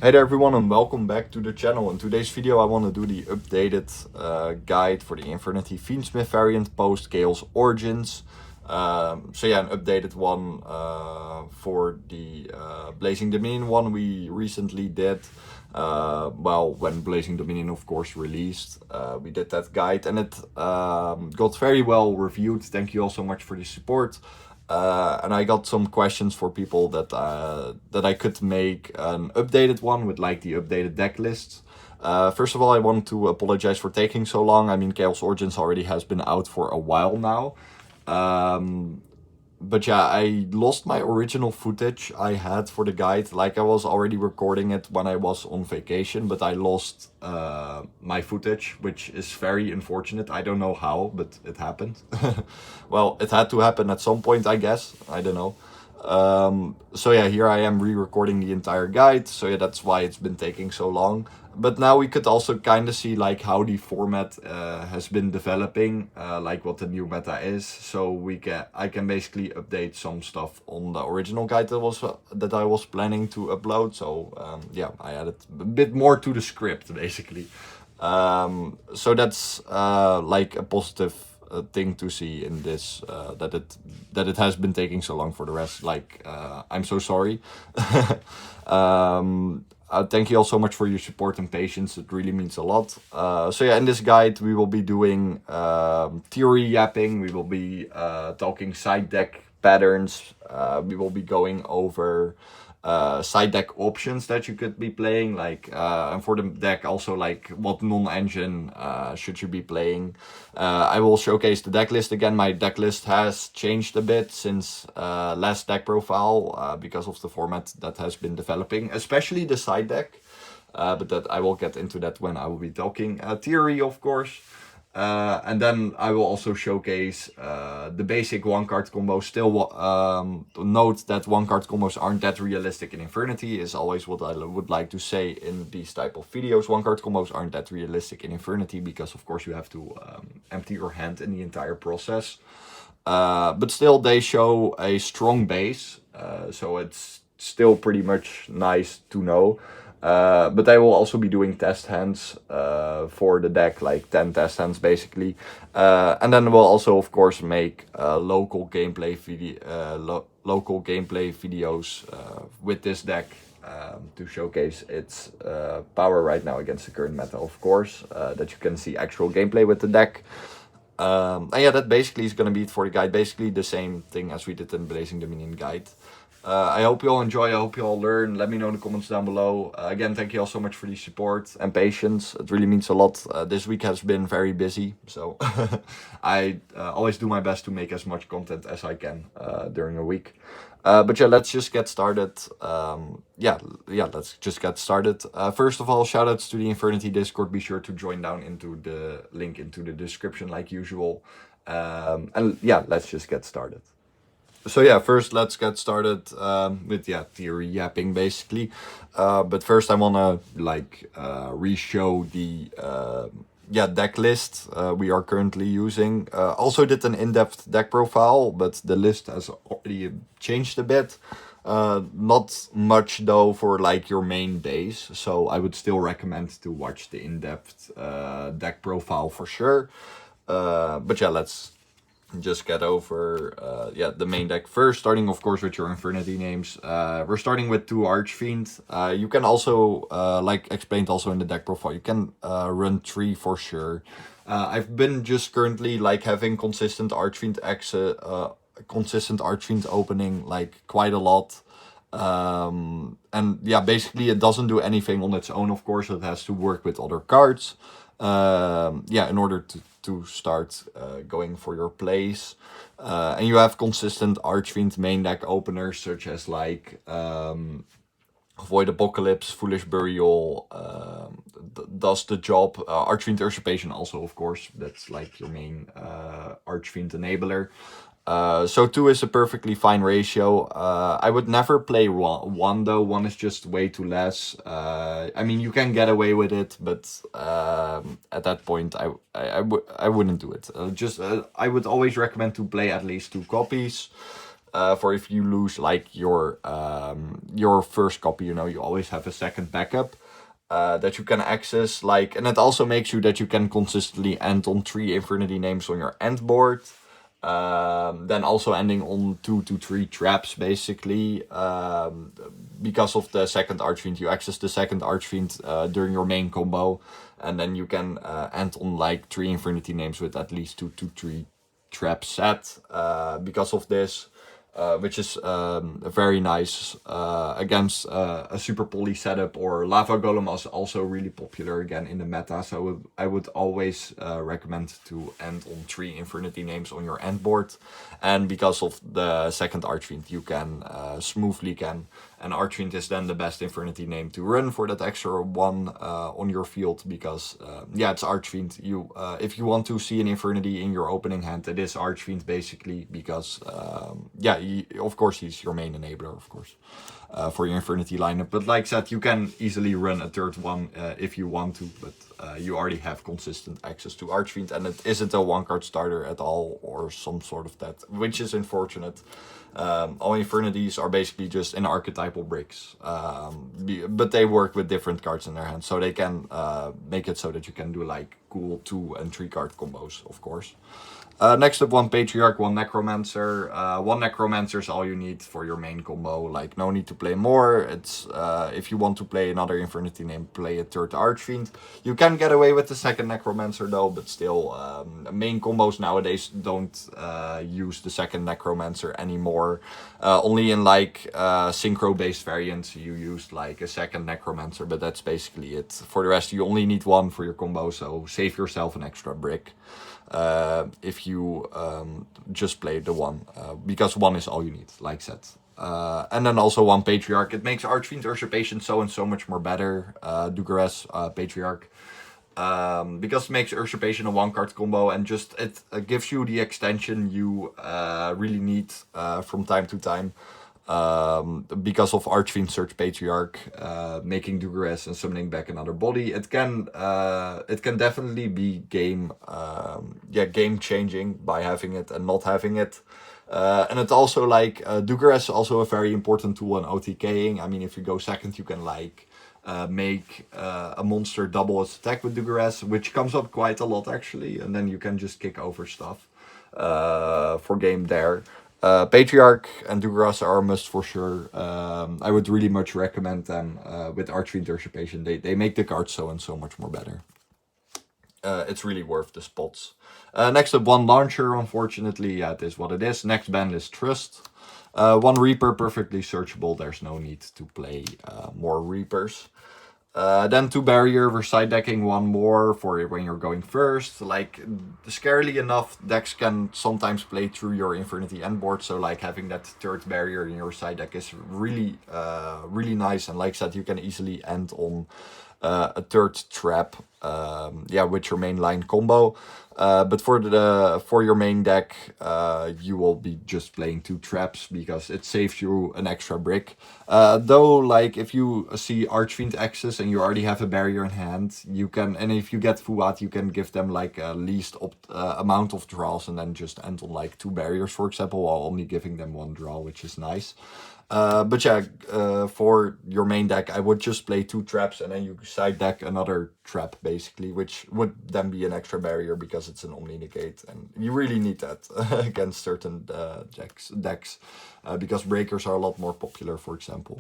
Hey there everyone and welcome back to the channel. In today's video I want to do the updated guide for the Infernity Fiendsmith variant post Chaos Origins. So yeah, an updated one for the Blazing Dominion one we recently did. Well, when Blazing Dominion of course released, we did that guide and it got very well reviewed. Thank you all so much for the support. And I got some questions for people that I could make an updated one with like the updated deck lists. First of all, I want to apologize for taking so long. I mean, Chaos Origins already has been out for a while now. But yeah, I lost my original footage I had for the guide. Like I was already recording it when I was on vacation, but I lost my footage, which is very unfortunate. I don't know how, but it happened. Well, it had to happen at some point, I guess. I don't know. So yeah, here I am re-recording the entire guide. So yeah, that's why it's been taking so long. But now we could also kind of see like how the format has been developing, like what the new meta is. So I can basically update some stuff on the original guide that I was planning to upload. So yeah, I added a bit more to the script basically. So that's like a positive thing to see in this, that it has been taking so long for the rest. Like I'm so sorry. Thank you all so much for your support and patience. It really means a lot. So yeah, in this guide we will be doing theory yapping. We will be talking side deck patterns. We will be going over side deck options that you could be playing, like and for the deck also like what non-engine should you be playing. I will showcase the deck list again. My deck list has changed a bit since last deck profile because of the format that has been developing, especially the side deck. But that I will get into that when I will be talking theory, of course. And then I will also showcase the basic one-card combos. Still, note that one-card combos aren't that realistic in Infernity, is always what I would like to say in these type of videos. One-card combos aren't that realistic in Infernity because, of course, you have to empty your hand in the entire process. But still, they show a strong base, so it's still pretty much nice to know. But I will also be doing test hands for the deck, like 10 test hands basically. And then we'll also, of course, make local gameplay videos with this deck to showcase its power right now against the current meta, of course, that you can see actual gameplay with the deck. And yeah, that basically is going to be it for the guide. Basically the same thing as we did in the Blazing Dominion guide. I hope you all enjoy. I hope you all learn. Let me know in the comments down below. Again, thank you all so much for the support and patience. It really means a lot. This week has been very busy, so I always do my best to make as much content as I can during a week. But yeah, let's just get started. Yeah, let's just get started. First of all, shoutouts to the Infernity Discord. Be sure to join down into the link into the description like usual. And yeah, let's just get started. So yeah, first let's get started with theory yapping basically. But first I wanna like re-show the deck list we are currently using. Also did an in-depth deck profile, but the list has already changed a bit. Not much though for like your main base, so I would still recommend to watch the in-depth deck profile for sure. But yeah, let's just get over the main deck first, starting of course with your Infernity names. We're starting with 2 Archfiend. You can also, like explained also in the deck profile, you can run 3 for sure. I've been just currently like having consistent Archfiend opening like quite a lot. And yeah, basically it doesn't do anything on its own, of course. It has to work with other cards in order to start going for your plays. And you have consistent Archfiend main deck openers such as like Void Apocalypse, Foolish Burial, does the job. Archfiend Usurpation also, of course, that's like your main Archfiend enabler. So 2 is a perfectly fine ratio. I would never play 1 though. 1 is just way too less. I mean, you can get away with it, but at that point, I wouldn't do it. I would always recommend to play at least 2 copies. For if you lose like your first copy, you know, you always have a second backup that you can access. Like, and it also makes you that you can consistently end on 3 Infernity names on your end board. Then also ending on 2 to 3 traps, basically. Because of the second Archfiend, you access the second Archfiend during your main combo. And then you can end on like 3 Infernity names with at least 2 to 3 traps set. Because of this. Which is very nice against a super poly setup, or Lava Golem is also really popular again in the meta. So I would always recommend to end on 3 Infernity names on your end board. And because of the second Archfiend, you can smoothly can. And Archfiend is then the best Infernity name to run for that extra 1 on your field, because yeah, it's Archfiend. You if you want to see an Infernity in your opening hand, it is Archfiend basically, because yeah, of course he's your main enabler, of course, for your Infernity lineup. But like I said, you can easily run a third one if you want to, but you already have consistent access to Archfiend, and it isn't a 1-card starter at all, or some sort of that, which is unfortunate. All Infernities are basically just in archetypal bricks, but they work with different cards in their hand, so they can make it so that you can do like cool 2 and 3 card combos, of course. Next up, 1 Patriarch, 1 Necromancer. 1 Necromancer is all you need for your main combo. Like, no need to play more. It's if you want to play another Infernity name, play a third Archfiend. You can get away with the second Necromancer though, but still, main combos nowadays don't use the second Necromancer anymore. Only in like synchro-based variants you use like a second Necromancer, but that's basically it. For the rest, you only need 1 for your combo, so save yourself an extra brick. If you just play the 1, because 1 is all you need, like said. And then also 1 Patriarch. It makes Archfiend Usurpation so much more better. Dugares, Patriarch. Because it makes Usurpation a 1-card combo, and just it gives you the extension you really need from time to time. Because of Archfiend Search Patriarch, making Dugares and summoning back another body, it can definitely be game changing by having it and not having it. And it's also like Dugares is also a very important tool in OTKing. I mean, if you go second, you can like make a monster double its attack with Dugares, which comes up quite a lot actually, and then you can just kick over stuff for game there. Patriarch and Dugares are a must for sure. I would really much recommend them with Archfiend Usurpation. They make the cards so much more better. It's really worth the spots. Next up, 1 Launcher. Unfortunately, yeah, it is what it is. Next band is Trust. 1 Reaper, perfectly searchable. There's no need to play more Reapers. Then 2 Barrier, we're side decking 1 more for when you're going first. Like, scarily enough, decks can sometimes play through your Infernity endboard, so like having that 3rd Barrier in your side deck is really nice. And like I said, you can easily end on a 3rd trap, yeah, with your mainline combo. But for your main deck, you will be just playing 2 traps because it saves you an extra brick. Though, like if you see Archfiend access and you already have a barrier in hand, you can, and if you get Fuat, you can give them like a least amount of draws and then just end on like 2 barriers, for example, while only giving them 1 draw, which is nice. But yeah, for your main deck, I would just play 2 traps and then you side deck another trap, basically, which would then be an extra barrier because it's an Omni Negate, and you really need that against certain decks, because breakers are a lot more popular, for example.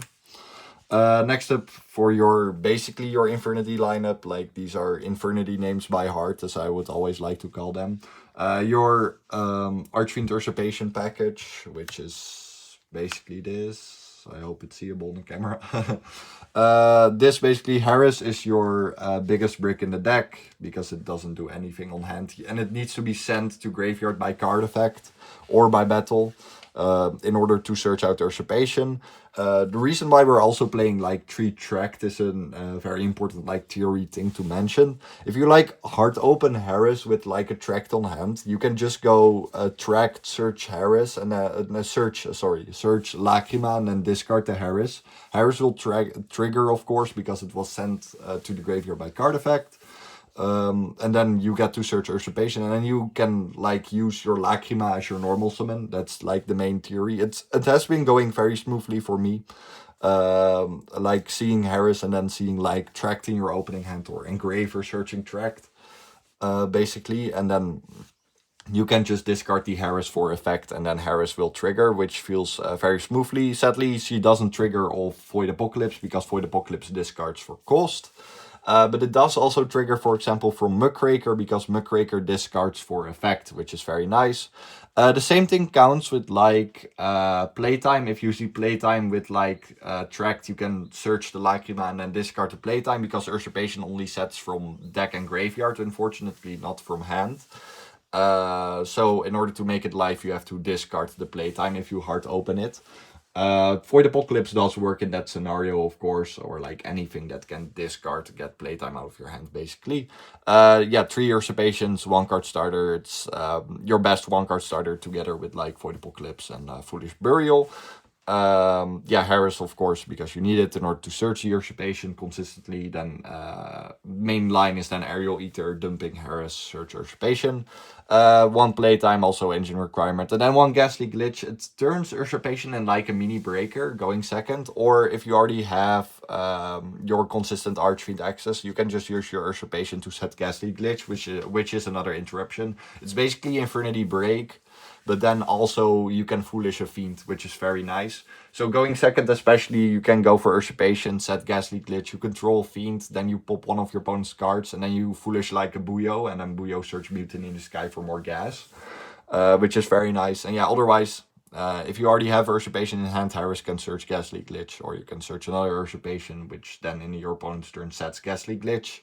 Next up, for your basically your Infernity lineup, like these are Infernity names by heart, as I would always like to call them. Your Archfiend Usurpation package, which is basically this. I hope it's seeable on the camera. This basically, Harris is your biggest brick in the deck because it doesn't do anything on hand, and it needs to be sent to graveyard by card effect or by battle in order to search out Usurpation. The reason why we're also playing like 3 Tract is a very important like theory thing to mention. If you like hard open Harris with like a Tract on hand, you can just go Tract, search Harris, and search Lacrima, and then discard the Harris. Harris will trigger, of course, because it was sent to the graveyard by card effect. and then you get to search Usurpation, and then you can like use your Lacrima as your normal summon. That's like the main theory. It has been going very smoothly for me. Like seeing Harris and then seeing like Tract in your opening hand, or Engraver searching Tract, basically, and then you can just discard the Harris for effect, and then Harris will trigger, which feels very smoothly. Sadly, she doesn't trigger all Void Apocalypse, because Void Apocalypse discards for cost. But it does also trigger, for example, from Muckraker, because Muckraker discards for effect, which is very nice. The same thing counts with like playtime. If you see playtime with like Tract, you can search the Lacrima and then discard the playtime, because Usurpation only sets from deck and graveyard, unfortunately, not from hand. So in order to make it live, you have to discard the playtime if you hard open it. Void Apocalypse does work in that scenario, of course, or like anything that can discard to get playtime out of your hand, basically. Yeah, 3 Usurpations, 1 card starter. It's your best 1 card starter together with like Void Apocalypse and Foolish Burial. Yeah, Harris, of course, because you need it in order to search the Usurpation consistently. Then main line is then Aerial Eater, dumping Harris, search Usurpation. 1 playtime, also engine requirement. And then 1 Ghastly Glitch. It turns Usurpation in like a mini breaker, going second. Or if you already have your consistent Archfiend access, you can just use your Usurpation to set Ghastly Glitch, which is another interruption. It's basically Infernity Break. But then also you can Foolish a Fiend, which is very nice. So going second especially, you can go for Usurpation, set Ghastly Glitch, you control Fiend, then you pop one of your opponent's cards, and then you Foolish like a Buyo, and then Buyo search Mutiny in the Sky for more gas, which is very nice. And yeah, otherwise, if you already have Usurpation in hand, Harris can search Ghastly Glitch, or you can search another Usurpation, which then in your opponent's turn sets Ghastly Glitch.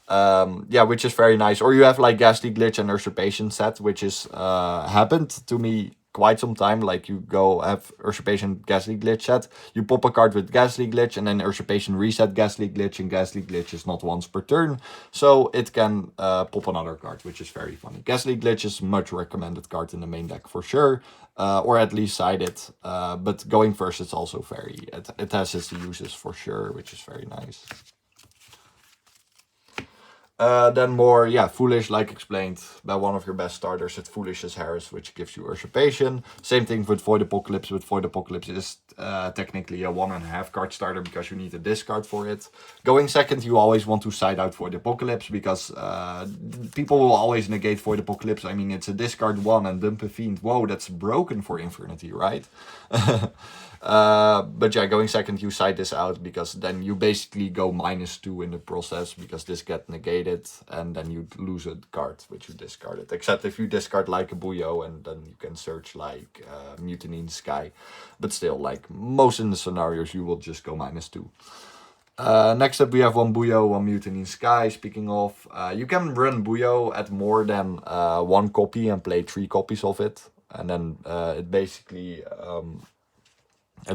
Yeah, which is very nice. Or you have like Ghastly Glitch and Usurpation set, which is happened to me quite some time. Like you go have Usurpation Ghastly Glitch set, you pop a card with Ghastly Glitch, and then Usurpation reset Ghastly Glitch, and Ghastly Glitch is not once per turn, so it can pop another card, which is very funny. Ghastly Glitch is much recommended card in the main deck for sure, or at least side it. But going first, it's also very, it has its uses for sure, which is very nice. Then more, yeah, Foolish, like explained, by one of your best starters. It Foolish is Harris, which gives you Usurpation. Same thing with Void Apocalypse. With Void Apocalypse is technically a 1.5 card starter, because you need a discard for it. Going second, you always want to side out Void Apocalypse, because people will always negate Void Apocalypse. I mean, it's a discard 1 and dump a Fiend. Whoa, that's broken for Infernity, right? But yeah, going second, you side this out, because then you basically go -2 in the process, because this gets negated, and then you lose a card which you discarded. Except if you discard like a Buyo, and then you can search like Mutiny in the Sky. But still, like most in the scenarios, you will just go -2. Next up, we have 1 Buyo, 1 Mutiny in the Sky. Speaking of, you can run Buyo at more than 1 copy and play 3 copies of it. And then it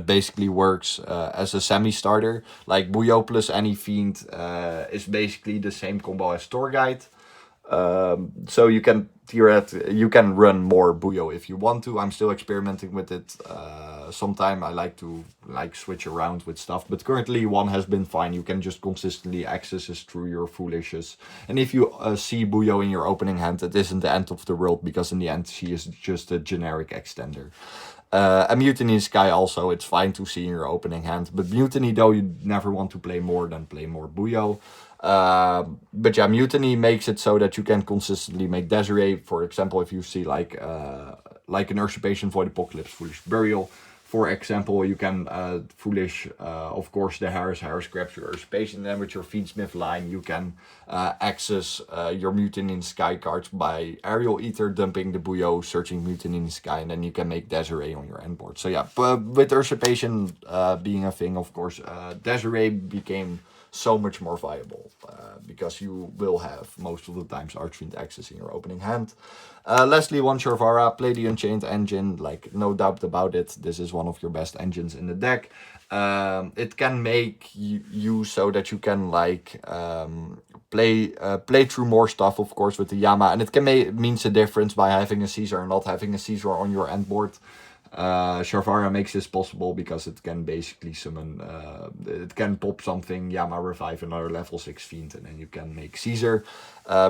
basically works as a semi-starter. Like Buyo plus any Fiend is basically the same combo as Torguide. So you can run more Buyo if you want to. I'm still experimenting with it. Sometime I like to switch around with stuff, but currently 1 has been fine. You can just consistently access this through your Foolishes. And if you see Buyo in your opening hand, it isn't the end of the world, because in the end she is just a generic extender. A Mutiny in the Sky also, it's fine to see in your opening hand. But Mutiny, though, you never want to play more than play more Buyo. But yeah, Mutiny makes it so that you can consistently make Desiree. For example, if you see like an Usurpation, Void Apocalypse, Foolish Burial, for example, you can Foolish, of course, the Harris grabs your Usurpation. Then with your Fiendsmith line, you can access your Mutiny in the Sky cards by Aerial Eater, dumping the Buyo, searching Mutiny in the Sky, and then you can make Desiree on your end board. So yeah, with Usurpation being a thing, of course, Desiree became so much more viable, because you will have most of the times Archfiend access in your opening hand. Lastly, 1 Sharvara, play the Unchained engine, like no doubt about it. This is one of your best engines in the deck. It can make you so that you can like play through more stuff, of course, with the Yama, and it can means a difference by having a Caesar or not having a Caesar on your end board. Sharvara makes this possible because it can basically summon, it can pop something, Yama revive another level 6 fiend, and then you can make Caesar,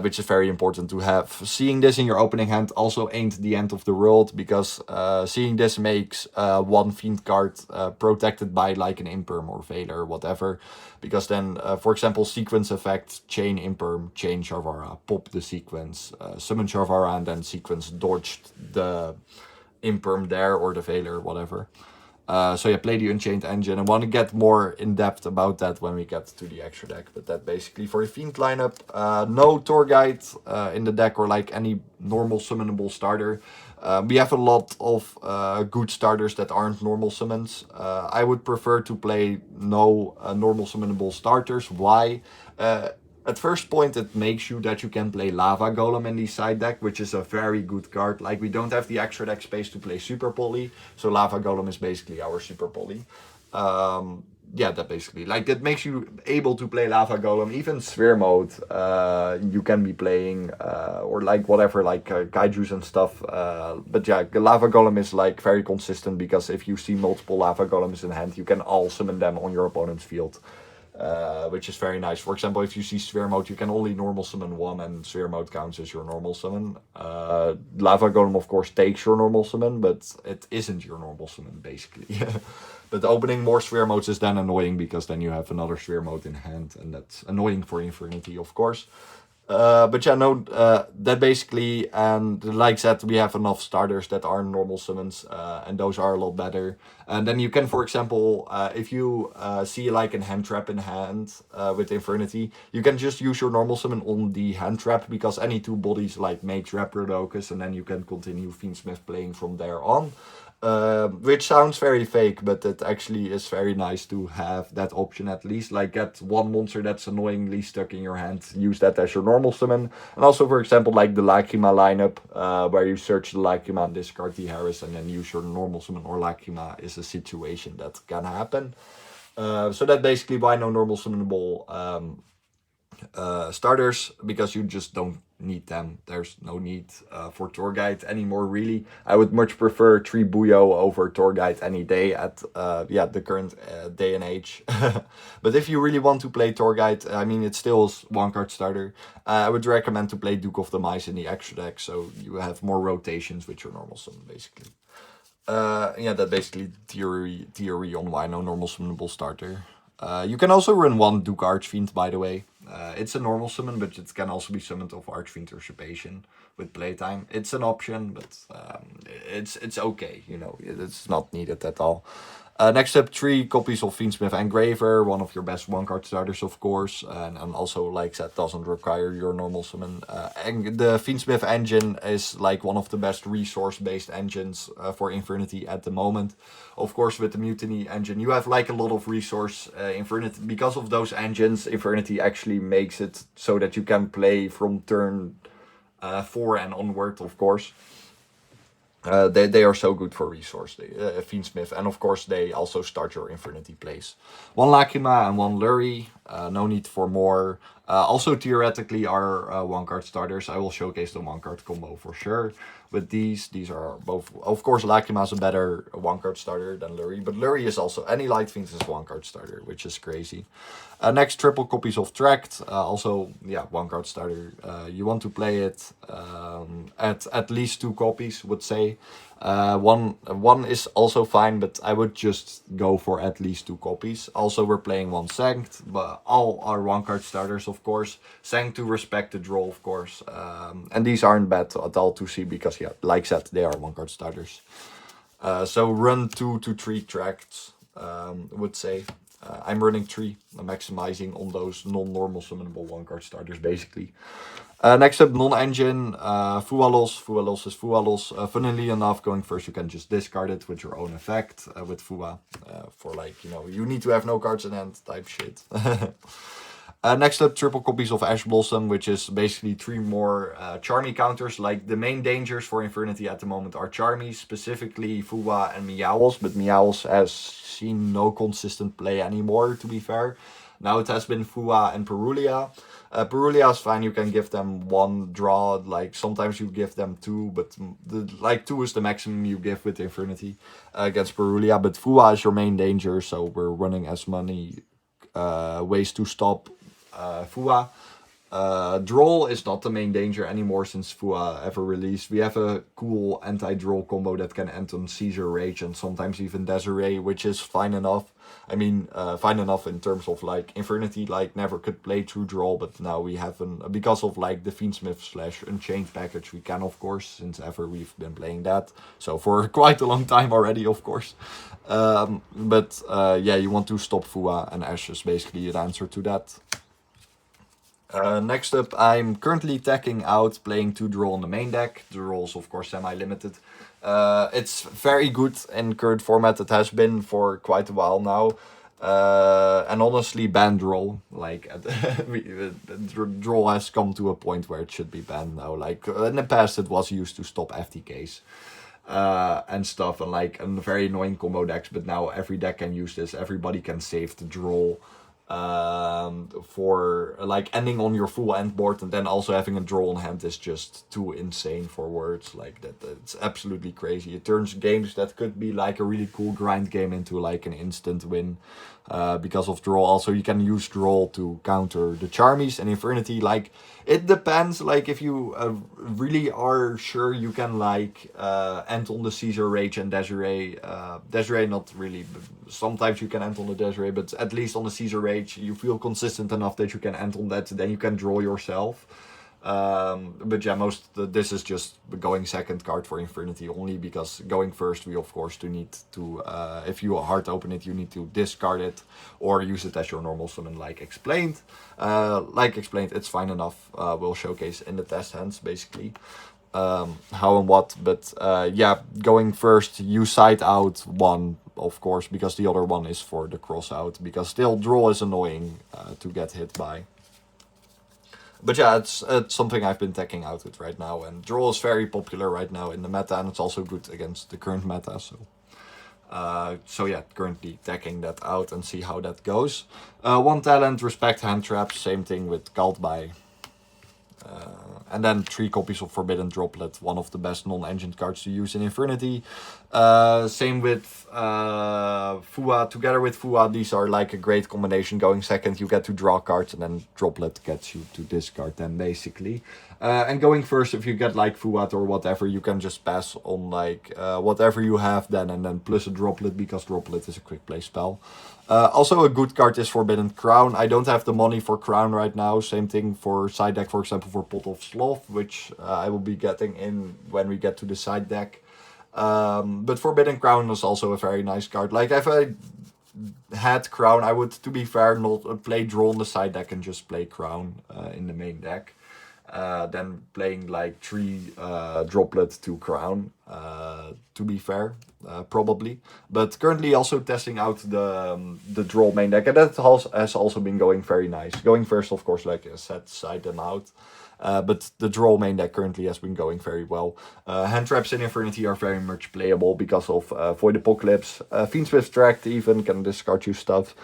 which is very important to have. Seeing this in your opening hand also ain't the end of the world, because seeing this makes one fiend card protected by like an Imperm or Veiler or whatever, because then, for example, sequence effect, chain Imperm, chain Sharvara, pop the sequence, summon Sharvara, and then sequence dodged the Imperm there or the Veiler, whatever. So yeah, play the Unchained Engine. I want to get more in depth about that when we get to the extra deck. But that basically for the Fiend lineup. No Tour Guide in the deck or like any normal summonable starter. We have a lot of good starters that aren't normal summons. I would prefer to play no normal summonable starters. Why? At first point, it makes you that you can play Lava Golem in the side deck, which is a very good card. Like, we don't have the extra deck space to play Super Poly, so Lava Golem is basically our Super Poly. Yeah, that basically, like, that makes you able to play Lava Golem. Even Sphere mode, you can be playing, or like whatever, like Kaijus and stuff. But yeah, the Lava Golem is like very consistent, because if you see multiple Lava Golems in hand, you can all summon them on your opponent's field. Which is very nice. For example, if you see Sphere mode, you can only normal summon one, and Sphere mode counts as your normal summon. Lava Golem, of course, takes your normal summon, but it isn't your normal summon, basically. But opening more Sphere modes is then annoying, because then you have another Sphere mode in hand, and that's annoying for Infernity, of course. But yeah, no, that basically, and like that, we have enough starters that are normal summons, and those are a lot better. And then you can, for example, if you see like a hand trap in hand with Infernity, you can just use your normal summon on the hand trap, because any two bodies like makes Raprodocus, and then you can continue Fiendsmith playing from there on. Which sounds very fake, but it actually is very nice to have that option at least. Like, get one monster that's annoyingly stuck in your hand, use that as your normal summon. And also, for example, like the Lacrima lineup, where you search the Lacrima and discard the Harris, and then use your normal summon or Lacrima, is a situation that can happen. So that's basically why no normal summonable starters, because you just don't need them. There's no need for Tour Guide anymore, really. I would much prefer Tribuyo over Tour Guide any day at the current day and age. But if you really want to play Tour Guide, I mean, it still is one card starter. I would recommend to play Duke of the Mice in the extra deck, so you have more rotations with your normal summon, basically. Yeah, that basically theory on why no normal summonable starter. You can also run one Duke Archfiend, by the way. It's a normal summon, but it can also be summoned off Archfiend Usurpation with playtime. It's an option, but it's okay, you know, it's not needed at all. Next up, 3 copies of Fiendsmith Engraver, one of your best one-card starters, of course, and also, like that, doesn't require your normal summon. And the Fiendsmith engine is like one of the best resource-based engines for Infernity at the moment. Of course, with the Mutiny engine, you have like a lot of resource. Infernity, because of those engines, Infernity actually makes it so that you can play from turn 4 and onward, of course. They are so good for resource, Fiendsmith, and of course they also start your Infernity plays. 1 Lacrima and 1 Lurie, no need for more. Also theoretically are 1-card starters. I will showcase the 1-card combo for sure. With these are both, of course, Lacrima is a better 1-card starter than Lurie, but Lurie is also, any Light Fiend is a 1-card starter, which is crazy. Next, triple copies of Tract, also, yeah, 1-card starter. You want to play it at least 2 copies, would say. One is also fine, but I would just go for at least 2 copies. Also, we're playing 1 Sanct, but all are 1-card starters, of course. Sanct to respect the draw, of course. And these aren't bad at all to see, because, yeah, like I said, they are 1-card starters. So run 2 to 3 Tracts, would say. I'm running 3, maximizing on those non-normal summonable 1-card starters, basically. Next up, non-engine, Fualos. Fualos is Fualos. Funnily enough, going first, you can just discard it with your own effect, with Fua. For like, you know, you need to have no cards in hand type shit. Next up, triple copies of Ash Blossom, which is basically 3 more Charmy counters. Like, the main dangers for Infernity at the moment are Charmies, specifically Fua and Meowls, but Meowls has seen no consistent play anymore, to be fair. Now it has been Fua and Perulia. Perulia is fine, you can give them 1 draw, like sometimes you give them 2, but like 2 is the maximum you give with Infernity against Perulia, but Fua is your main danger, so we're running as many ways to stop Fua. Droll is not the main danger anymore since Fua ever released. We have a cool anti-droll combo that can end on Caesar Rage and sometimes even Desiree, which is fine enough. I mean, fine enough in terms of like Infernity, like never could play through Droll, but now we have because of like the Fiendsmith / Unchained package, we can of course, since ever we've been playing that. So for quite a long time already, of course. Yeah, you want to stop Fua, and Ash is basically an answer to that. Next up, I'm currently teching out, playing 2 Droll on the main deck. The Droll is of course semi-limited. It's very good in current format. It has been for quite a while now. And honestly, ban Droll. Like, Droll has come to a point where it should be banned now. Like, in the past it was used to stop FTKs. And stuff, and like very annoying combo decks, but now every deck can use this. Everybody can save the Droll for like ending on your full end board, and then also having a draw on hand is just too insane for words. Like that, it's absolutely crazy. It turns games that could be like a really cool grind game into like an instant win because of draw. Also, you can use draw to counter the Charmies and Infernity. Like, it depends. Like, if you really are sure you can like end on the Caesar Rage and Desiree. Desiree not really. Sometimes you can end on the Desiree, but at least on the Caesar Rage you feel consistent enough that you can end on that. Then you can draw yourself. But yeah, this is just going second card for Infernity only, because going first we of course do need to, if you hard open it, you need to discard it or use it as your normal summon like explained. It's fine enough. We'll showcase in the test hands basically how and what, but yeah, going first you side out 1 of course, because the other one is for the cross out, because still draw is annoying to get hit by. But yeah, it's something I've been teching out with right now, and draw is very popular right now in the meta, and it's also good against the current meta, so yeah, currently teching that out and see how that goes. 1 talent, respect hand traps, same thing with Cult by. And then 3 copies of Forbidden Droplet, one of the best non-engined cards to use in Infernity. Same with Fua. Together with Fua, these are like a great combination. Going second, you get to draw cards, and then Droplet gets you to discard them, basically. And going first, if you get like Fua or whatever, you can just pass on like whatever you have then, and then plus a Droplet, because Droplet is a quick play spell. Also a good card is Forbidden Crown. I don't have the money for Crown right now. Same thing for side deck, for example, for Pot of Sloth, which I will be getting in when we get to the side deck. But Forbidden Crown is also a very nice card. Like, if I had Crown, I would, to be fair, not play Draw on the side deck and just play Crown in the main deck. Then playing like 3 Droplet to Crown, to be fair, probably. But currently also testing out the Draw main deck, and that has also been going very nice. Going first, of course, like I said, side them out. But the Draw main deck currently has been going very well. Hand traps in Infernity are very much playable because of Void Apocalypse. Fiendsmith Tract even can discard you stuff.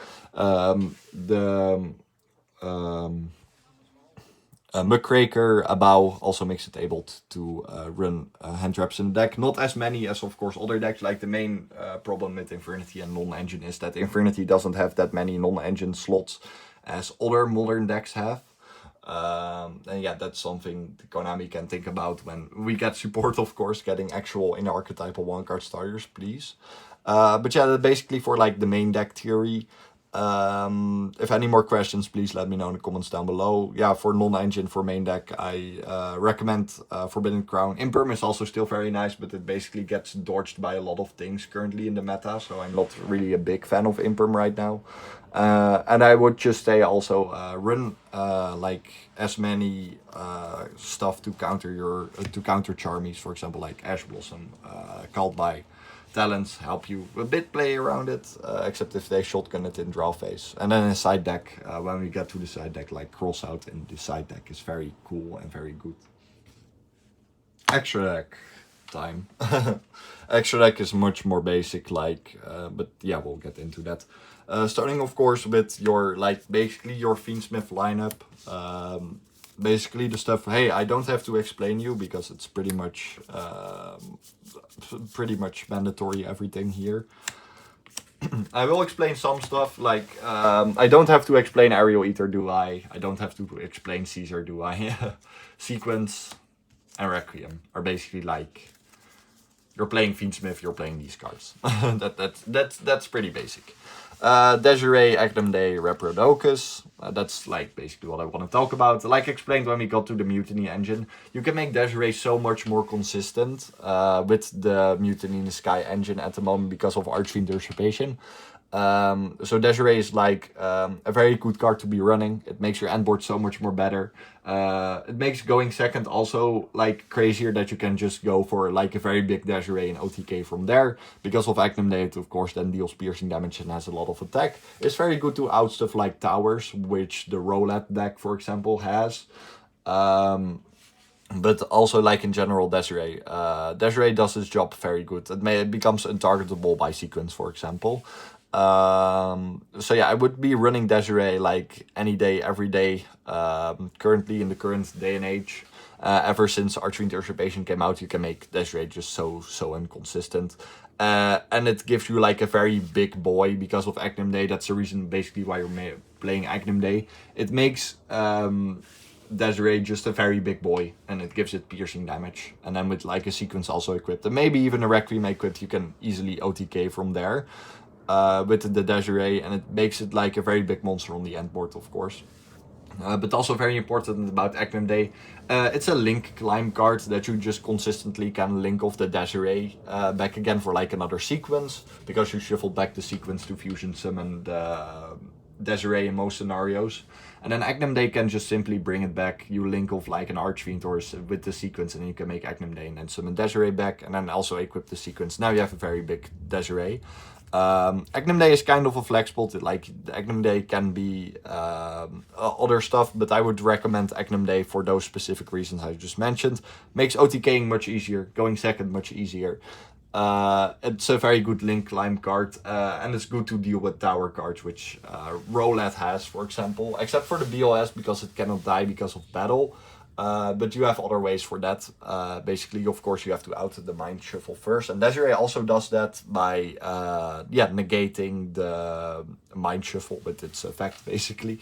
Muckraker Abau also makes it able to run hand traps in the deck. Not as many as, of course, other decks. Like, the main problem with Infernity and non-engine is that Infernity doesn't have that many non-engine slots as other modern decks have. And yeah, that's something Konami can think about when we get support, of course, getting actual in archetypal 1-card starters, please. But yeah, basically for like the main deck theory. If any more questions, please let me know in the comments down below. Yeah, for non-engine, for main deck, I recommend Forbidden Crown. Imperm is also still very nice, but it basically gets dodged by a lot of things currently in the meta, so I'm not really a big fan of Imperm right now. And I would just say also run like as many stuff to counter Charmies, for example, like Ash Blossom, Called by. Talents help you a bit play around it, except if they shotgun it in draw phase. And then in side deck, when we get to the side deck, like cross out in the side deck is very cool and very good. Extra deck. time. Extra deck is much more basic, like, but yeah, we'll get into that. Starting of course with your, like, basically your Fiendsmith lineup. Basically the stuff, hey, I don't have to explain you because it's pretty much mandatory everything here. I will explain some stuff, like, I don't have to explain Aerial Eater, do I? I don't have to explain Caesar, do I? Sequence and Requiem are basically like, you're playing Fiendsmith, you're playing these cards. That's pretty basic. Desiree, Agnum Day, Reprodocus. That's like basically what I want to talk about. Like explained when we got to the Mutiny engine, you can make Desiree so much more consistent with the Mutiny in the Sky engine at the moment because of Archfiend Usurpation. So Desiree is like a very good card to be running. It makes your end board so much more better. It makes going second also like crazier, that you can just go for like a very big Desiree and OTK from there. Because of Agnum Day, it of course then deals piercing damage and has a lot of attack. It's very good to out stuff like towers, which the Roulette deck for example has. But also like in general Desiree. Desiree does its job very good. It becomes untargetable by sequence for example. So yeah, I would be running Desiree like any day, every day, currently in the current day and age. Ever since Archfiend Usurpation came out, you can make Desiree just so inconsistent. And it gives you like a very big boy because of Agnum Day. That's the reason basically why you're playing Agnum Day. It makes Desiree just a very big boy, and it gives it piercing damage. And then with like a sequence also equipped, and maybe even a Requiem equipped, you can easily OTK from there. With the Desiree, and it makes it like a very big monster on the end board, of course. But also very important about Agnum Day, it's a link climb card that you just consistently can link off the Desiree back again for like another sequence, because you shuffle back the sequence to fusion summon the Desiree in most scenarios. And then Agnum Day can just simply bring it back. You link off like an Archfiend or with the sequence, and then you can make Agnum Day and then summon Desiree back, and then also equip the sequence. Now you have a very big Desiree. Agnum Day is kind of a flex spot. Like Agnum Day can be other stuff, but I would recommend Agnum Day for those specific reasons I just mentioned. Makes OTKing much easier, going second much easier. It's a very good link climb card, and it's good to deal with tower cards, which Roulette has, for example, except for the BLS because it cannot die because of battle. But you have other ways for that. Basically, of course, you have to out the mind shuffle first. And Desiree also does that by negating the mind shuffle with its effect, basically.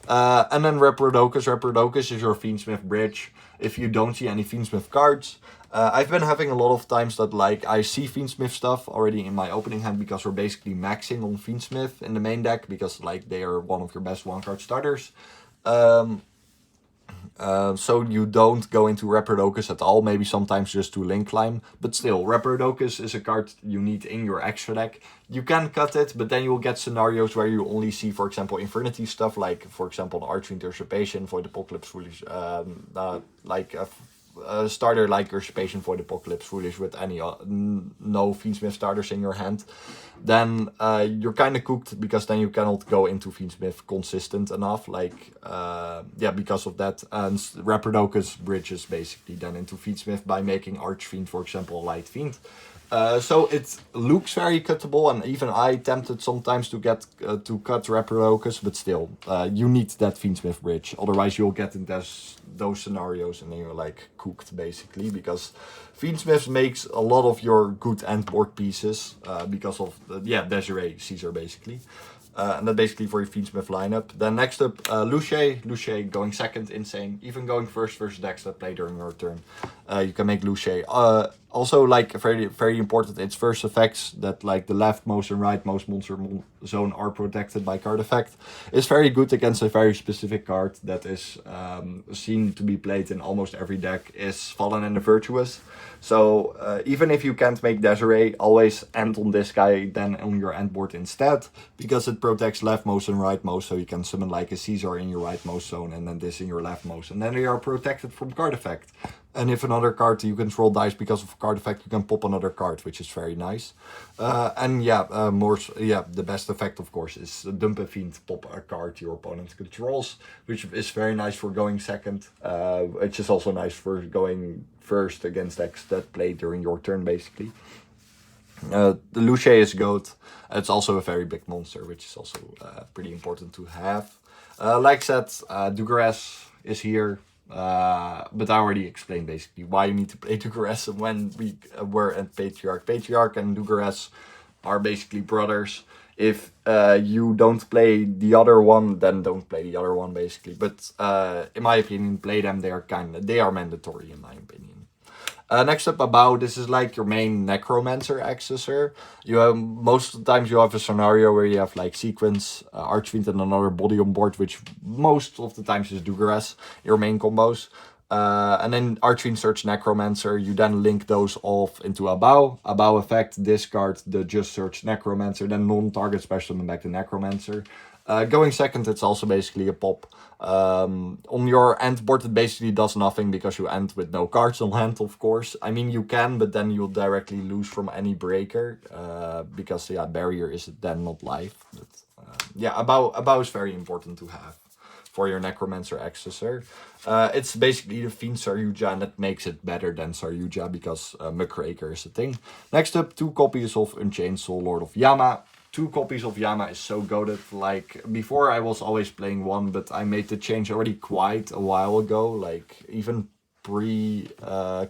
And then Reprodocus. Reprodocus is your Fiendsmith bridge. If you don't see any Fiendsmith cards, I've been having a lot of times that like I see Fiendsmith stuff already in my opening hand because we're basically maxing on Fiendsmith in the main deck because like they are one of your best one-card starters. So you don't go into Reprodocus at all, maybe sometimes just to link climb, but still, Reprodocus is a card you need in your extra deck. You can cut it, but then you'll get scenarios where you only see, for example, Infernity stuff, like, for example, the Archfiend Usurpation, Void Apocalypse, Foolish, like a starter like Usurpation, Void Apocalypse, Foolish with any no Fiendsmith starters in your hand. Then you're kind of cooked because then you cannot go into Fiendsmith consistent enough, like, yeah, because of that. And Reprodocus bridges basically then into Fiendsmith by making Archfiend, for example, a Light Fiend. So it looks very cuttable, and even I tempted sometimes to get to cut Reprodocus, but still, you need that Fiendsmith bridge, otherwise you'll get in those scenarios and then you're like cooked basically, because Fiendsmith makes a lot of your good end board pieces because of Desiree, Caesar basically. And that basically for your Fiendsmith lineup. Then next up, Luce. Luce going second, insane. Even going first versus decks that play during your turn. You can make Luce. Also, like, very, very important, its first effects, that like the leftmost and rightmost monster zone are protected by card effect, is very good against a very specific card that is seen to be played in almost every deck, is Fallen and the Virtuous. So even if you can't make Desiree, always end on this guy then on your end board instead, because it protects leftmost and rightmost, so you can summon like a Caesar in your rightmost zone and then this in your leftmost, and then they are protected from card effect. And if another card you control dies because of a card effect, you can pop another card, which is very nice. And yeah, the best effect, of course, is dump a fiend, pop a card your opponent controls, which is very nice for going second, which is also nice for going first against decks that play during your turn, basically. The Luce is GOAT. It's also a very big monster, which is also pretty important to have. Like I said, Dugares is here. But I already explained basically why you need to play Dugares and when we were at Patriarch. Patriarch and Dugares are basically brothers. If you don't play the other one, then don't play the other one basically. But in my opinion, play them. They are mandatory in my opinion. Next up, Abao. This is like your main Necromancer accessor. You have, most of the times you have a scenario where you have like Sequence, Archfiend and another body on board, which most of the times is Dugares, your main combos. And then Archfiend search Necromancer, you then link those off into Abao. Abao effect, discard the just search Necromancer, then non-target special summon back the Necromancer. Going second, it's also basically a pop. On your end board, it basically does nothing because you end with no cards on hand, of course. I mean, you can, but then you'll directly lose from any breaker. Because, yeah, barrier is then not live. But, yeah, Abao is very important to have for your Necromancer accessor. It's basically the Fiend Saryuja, and that makes it better than Saryuja because Muckraker is a thing. Next up, 2 copies of Unchained Soul Lord of Yama. 2 copies of Yama is so goated. Like, before I was always playing 1, but I made the change already quite a while ago. Like, even pre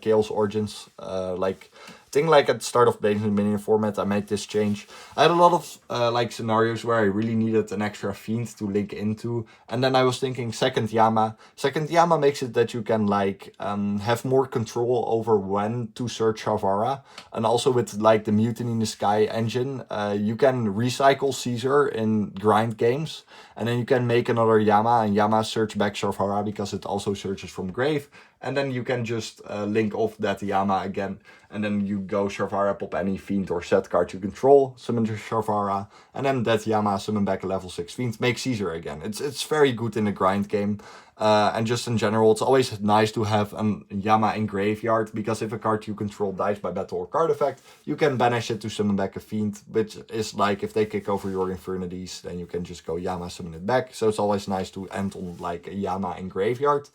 Chaos Origins. Like, I think like at the start of playing the minion format, I made this change. I had a lot of like scenarios where I really needed an extra Fiend to link into. And then I was thinking second Yama. Second Yama makes it that you can like have more control over when to search Havara. And also with like the Mutiny in the Sky engine, you can recycle Caesar in grind games. And then you can make another Yama and Yama search back Sharvara because it also searches from grave. And then you can just link off that Yama again. And then you go Sharvara, pop any Fiend or set card you control, summon your Sharvara. And then that Yama, summon back a level 6 Fiend, make Caesar again. It's very good in a grind game. And just in general, it's always nice to have a Yama in graveyard. Because if a card you control dies by battle or card effect, you can banish it to summon back a Fiend. Which is like if they kick over your Infernities, then you can just go Yama, summon it back. So it's always nice to end on like a Yama in graveyard.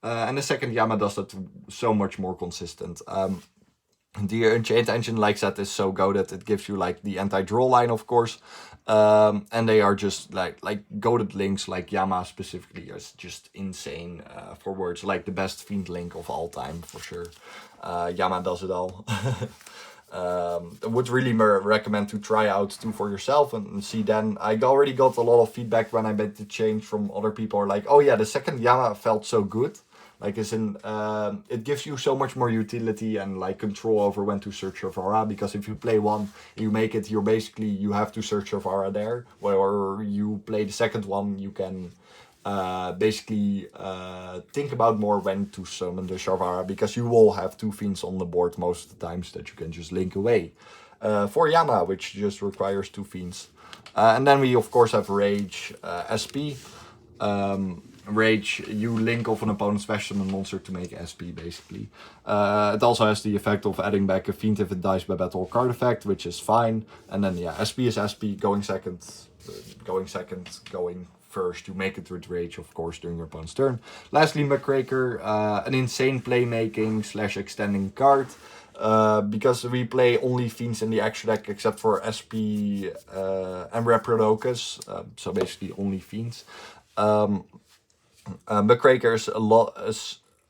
And the second Yama does that so much more consistent. The Unchained engine like that is so goated. It gives you like the anti-draw line, of course. And they are just like goated links, like Yama specifically is just insane for words. Like the best Fiend link of all time, for sure. Yama does it all. I would really recommend to try out 2 for yourself and see then. I already got a lot of feedback when I made the change from other people are like, oh yeah, the second Yama felt so good. Like as in, it gives you so much more utility and like control over when to search your Vara. Because if you play 1, you make it, you have to search your Vara there. Or you play the second one, you can basically think about more when to summon the Sharvara. Because you will have 2 Fiends on the board most of the times that you can just link away. For Yama, which just requires 2 Fiends. And then we of course have Rage SP. Rage, you link off an opponent's special summon monster to make SP, basically. It also has the effect of adding back a Fiend if it dies by battle or card effect, which is fine. And then, yeah, SP is SP, going second, going first. You make it with Rage, of course, during your opponent's turn. Lastly, Muckraker, an insane playmaking / extending card. Because we play only Fiends in the extra deck except for SP and Reprodocus. So basically only Fiends. Muckraker is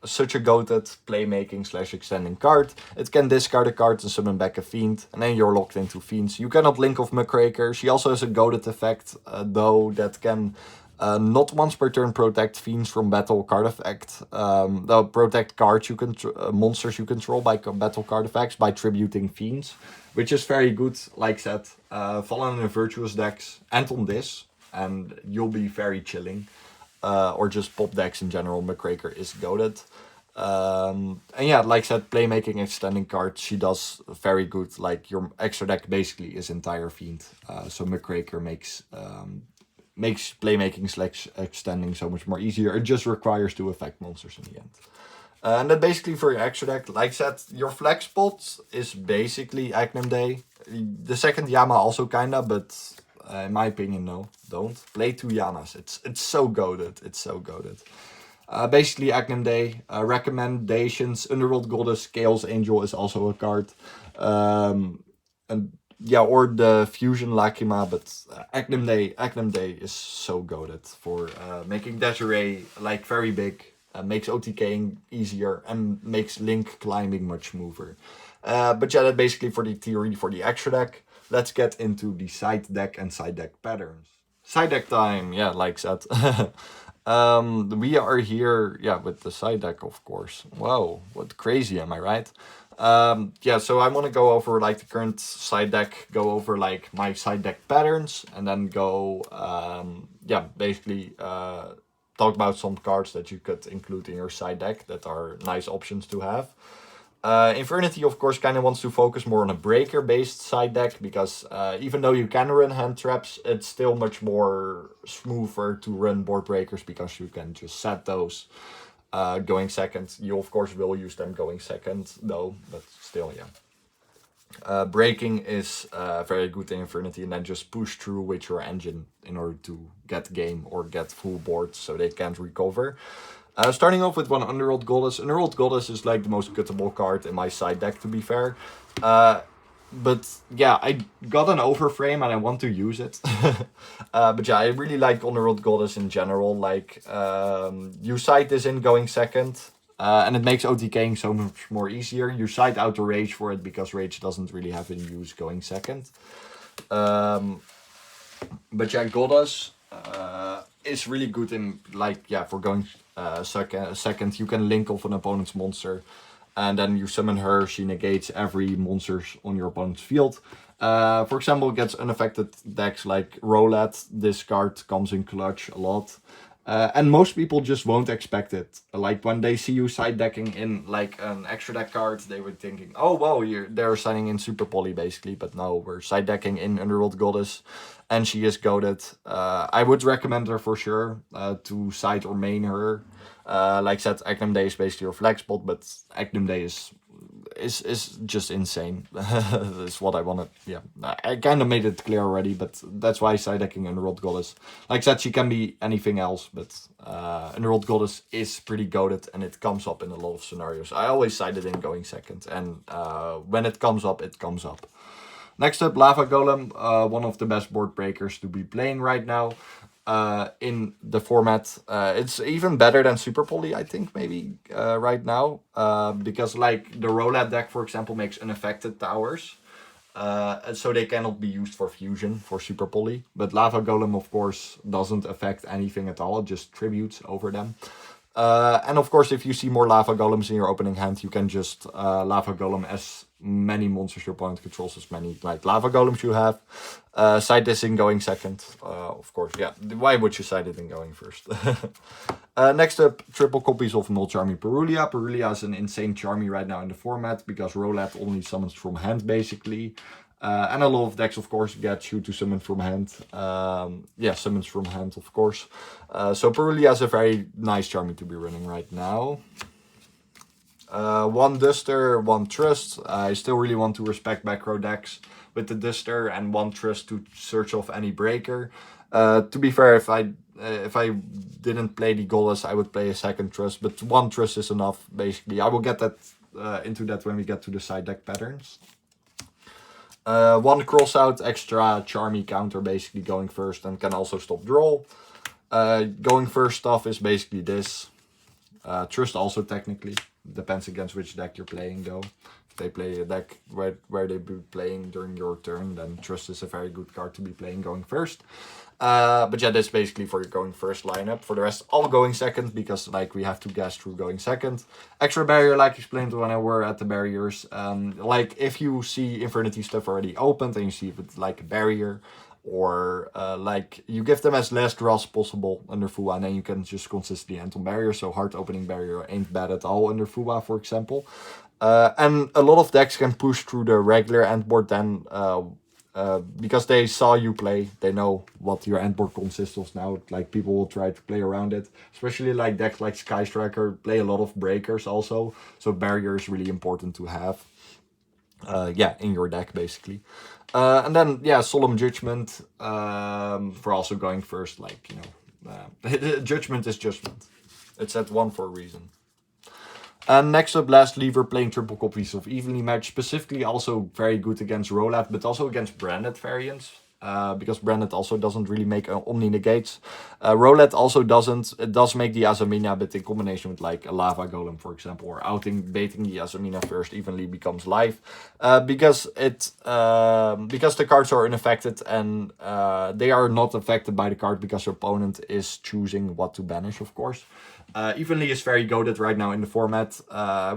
such a goated playmaking / extending card. It can discard a card and summon back a Fiend, and then you're locked into Fiends. You cannot link off Muckraker. She also has a goated effect, though, that can not once per turn protect Fiends from battle card effect. They'll protect cards monsters you control by battle card effects by tributing Fiends, which is very good. Like said, Fallen and Virtuous decks and on this, and you'll be very chilling. Or just pop decks in general, Muckraker is goated. And yeah, like I said, playmaking extending cards, she does very good. Like your extra deck basically is entire Fiend. So Muckraker makes playmaking / extending so much more easier. It just requires 2 effect monsters in the end. And then basically for your extra deck, like I said, your flex spot is basically Agnum Day. The second Yama also kinda, but in my opinion, no, don't. Play 2 Yamas. It's so goated. It's so goated. Basically, Agnum Day. Recommendations. Underworld Goddess, Chaos Angel is also a card. And yeah, or the Fusion Lacrima, but Agnum Day is so goated for making Desiree like very big. Makes OTKing easier and makes Link climbing much smoother. But yeah, that's basically for the theory for the extra deck. Let's get into the side deck and side deck patterns. Side deck time, yeah, like that. We are here, yeah, with the side deck, of course. Wow, what crazy, am I right? Yeah, so I want to go over like the current side deck, go over like my side deck patterns, and then go, yeah, basically talk about some cards that you could include in your side deck that are nice options to have. Infernity, of course, kind of wants to focus more on a breaker-based side deck, because even though you can run hand traps, it's still much more smoother to run board breakers, because you can just set those going second. You, of course, will use them going second, though, but still, yeah. Breaking is very good in Infernity, and then just push through with your engine in order to get game or get full board so they can't recover. Starting off with one Underworld Goddess. Underworld Goddess is like the most cuttable card in my side deck, to be fair. But yeah, I got an overframe and I want to use it. But yeah, I really like Underworld Goddess in general. Like, you side this in going second. And it makes OTKing so much more easier. You side out the Rage for it, because Rage doesn't really have any use going second. But yeah, Goddess is really good in, like, yeah, for going second. You can link off an opponent's monster, and then you summon her. She negates every monster on your opponent's field. For example, gets unaffected decks like Roulette. This card comes in clutch a lot. And most people just won't expect it. Like, when they see you side decking in like an extra deck card, they were thinking, oh well, they're signing in Super Poly basically. But no, we're side decking in Underworld Goddess, and she is goated. I would recommend her for sure to side or main her. Like I said, Agnum Day is basically your flex spot, but Agnum Day is just insane. That's what I wanted. Yeah, I kind of made it clear already, but that's why side decking Underworld Goddess. Like I said, she can be anything else, but Underworld Goddess is pretty goated, and it comes up in a lot of scenarios. I always side it in going second, and when it comes up, it comes up. Next up, Lava Golem, one of the best board breakers to be playing right now. In the format, it's even better than Super Poly, I think, maybe right now, because like the Roulette deck, for example, makes unaffected towers, and so they cannot be used for fusion for Super Poly. But Lava Golem, of course, doesn't affect anything at all; it just tributes over them. And of course, if you see more Lava Golems in your opening hand, you can just Lava Golem as many monsters your opponent controls, as many like Lava Golems you have. Side this in going second, of course. Yeah, why would you side it in going first? Next up, triple copies of Null Charmy Perulia. Perulia is an insane Charmy right now in the format, because Roulette only summons from hand, basically. And a lot of decks, of course, get you to summon from hand. Yeah, summons from hand, of course. So Perulia is a very nice Charmy to be running right now. One Duster, one Trust. I still really want to respect back row decks with the Duster, and one Trust to search off any breaker. To be fair, if I didn't play the Goddess, I would play a second Trust, but one Trust is enough, basically. I will get that into that when we get to the side deck patterns. One Crossout, extra Charmy counter, basically going first, and can also stop draw. Going first stuff is basically this. Trust also, technically. Depends against which deck you're playing, though. If they play a deck where they be playing during your turn, then Trust is a very good card to be playing going first. But yeah, that's basically for your going first lineup. For the rest, all going second, because like we have to guess through going second. Extra barrier, like explained when I were at the barriers. Like if you see Infernity stuff already opened and you see it like a barrier, or like you give them as less draws possible under FUA, and then you can just consistently end on barrier. So hard opening barrier ain't bad at all under FUA, for example. And a lot of decks can push through the regular end board then because they saw you play, they know what your end board consists of now. Like, people will try to play around it, especially like decks like Sky Striker play a lot of breakers also, so barrier is really important to have. Yeah, in your deck basically. And then yeah, Solemn Judgment for also going first. Like, you know, Judgment is Judgment. It's at 1 for a reason. And next up, Last Lever playing triple copies of Evenly Matched, specifically also very good against Roulette, but also against branded variants. Because branded also doesn't really make Omni Negates. Roulette also doesn't. It does make the Azamina, but in combination with like a Lava Golem, for example, or baiting the Azamina first evenly becomes live. Because the cards are unaffected, and they are not affected by the card because your opponent is choosing what to banish, of course. Evenly is very goated right now in the format,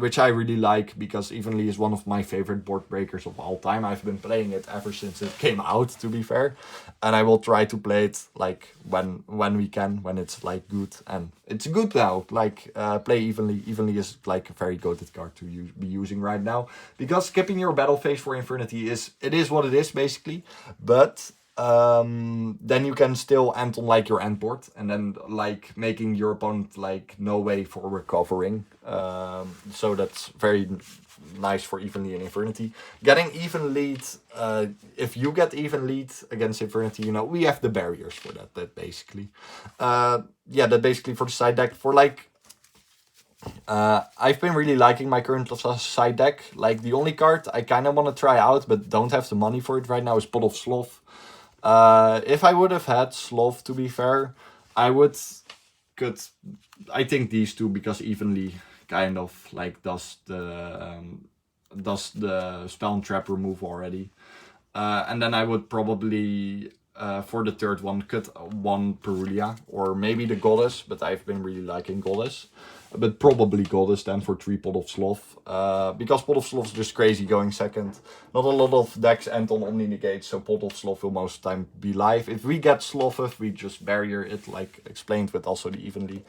which I really like, because Evenly is one of my favorite board breakers of all time. I've been playing it ever since it came out, to be fair, and I will try to play it like when we can, when it's like good, and it's good now. Like, play Evenly. Evenly is like a very goated card to be using right now, because skipping your battle phase for Infernity is what it is basically, but then you can still end on like your end board, and then like making your opponent like no way for recovering. So that's very nice for Evenly and Infernity. Getting even lead, if you get even lead against Infernity, you know, we have the barriers for that basically. Yeah, that basically for the side deck. For like, I've been really liking my current side deck. Like, the only card I kind of want to try out but don't have the money for it right now is Pot of Sloth. If I would have had Sloth, to be fair, I think these two, because Evenly kind of like does the spell and trap remove already. And then I would probably, for the third one, cut one Perulia, or maybe the Goddess, but I've been really liking Goddess. But probably Goddess then for 3 Pot of Sloth. Because Pot of Sloth is just crazy going second. Not a lot of decks end on Omni Negates, so Pot of Sloth will most of the time be live. If we get Slothed, we just barrier it, like explained with also the Evenly.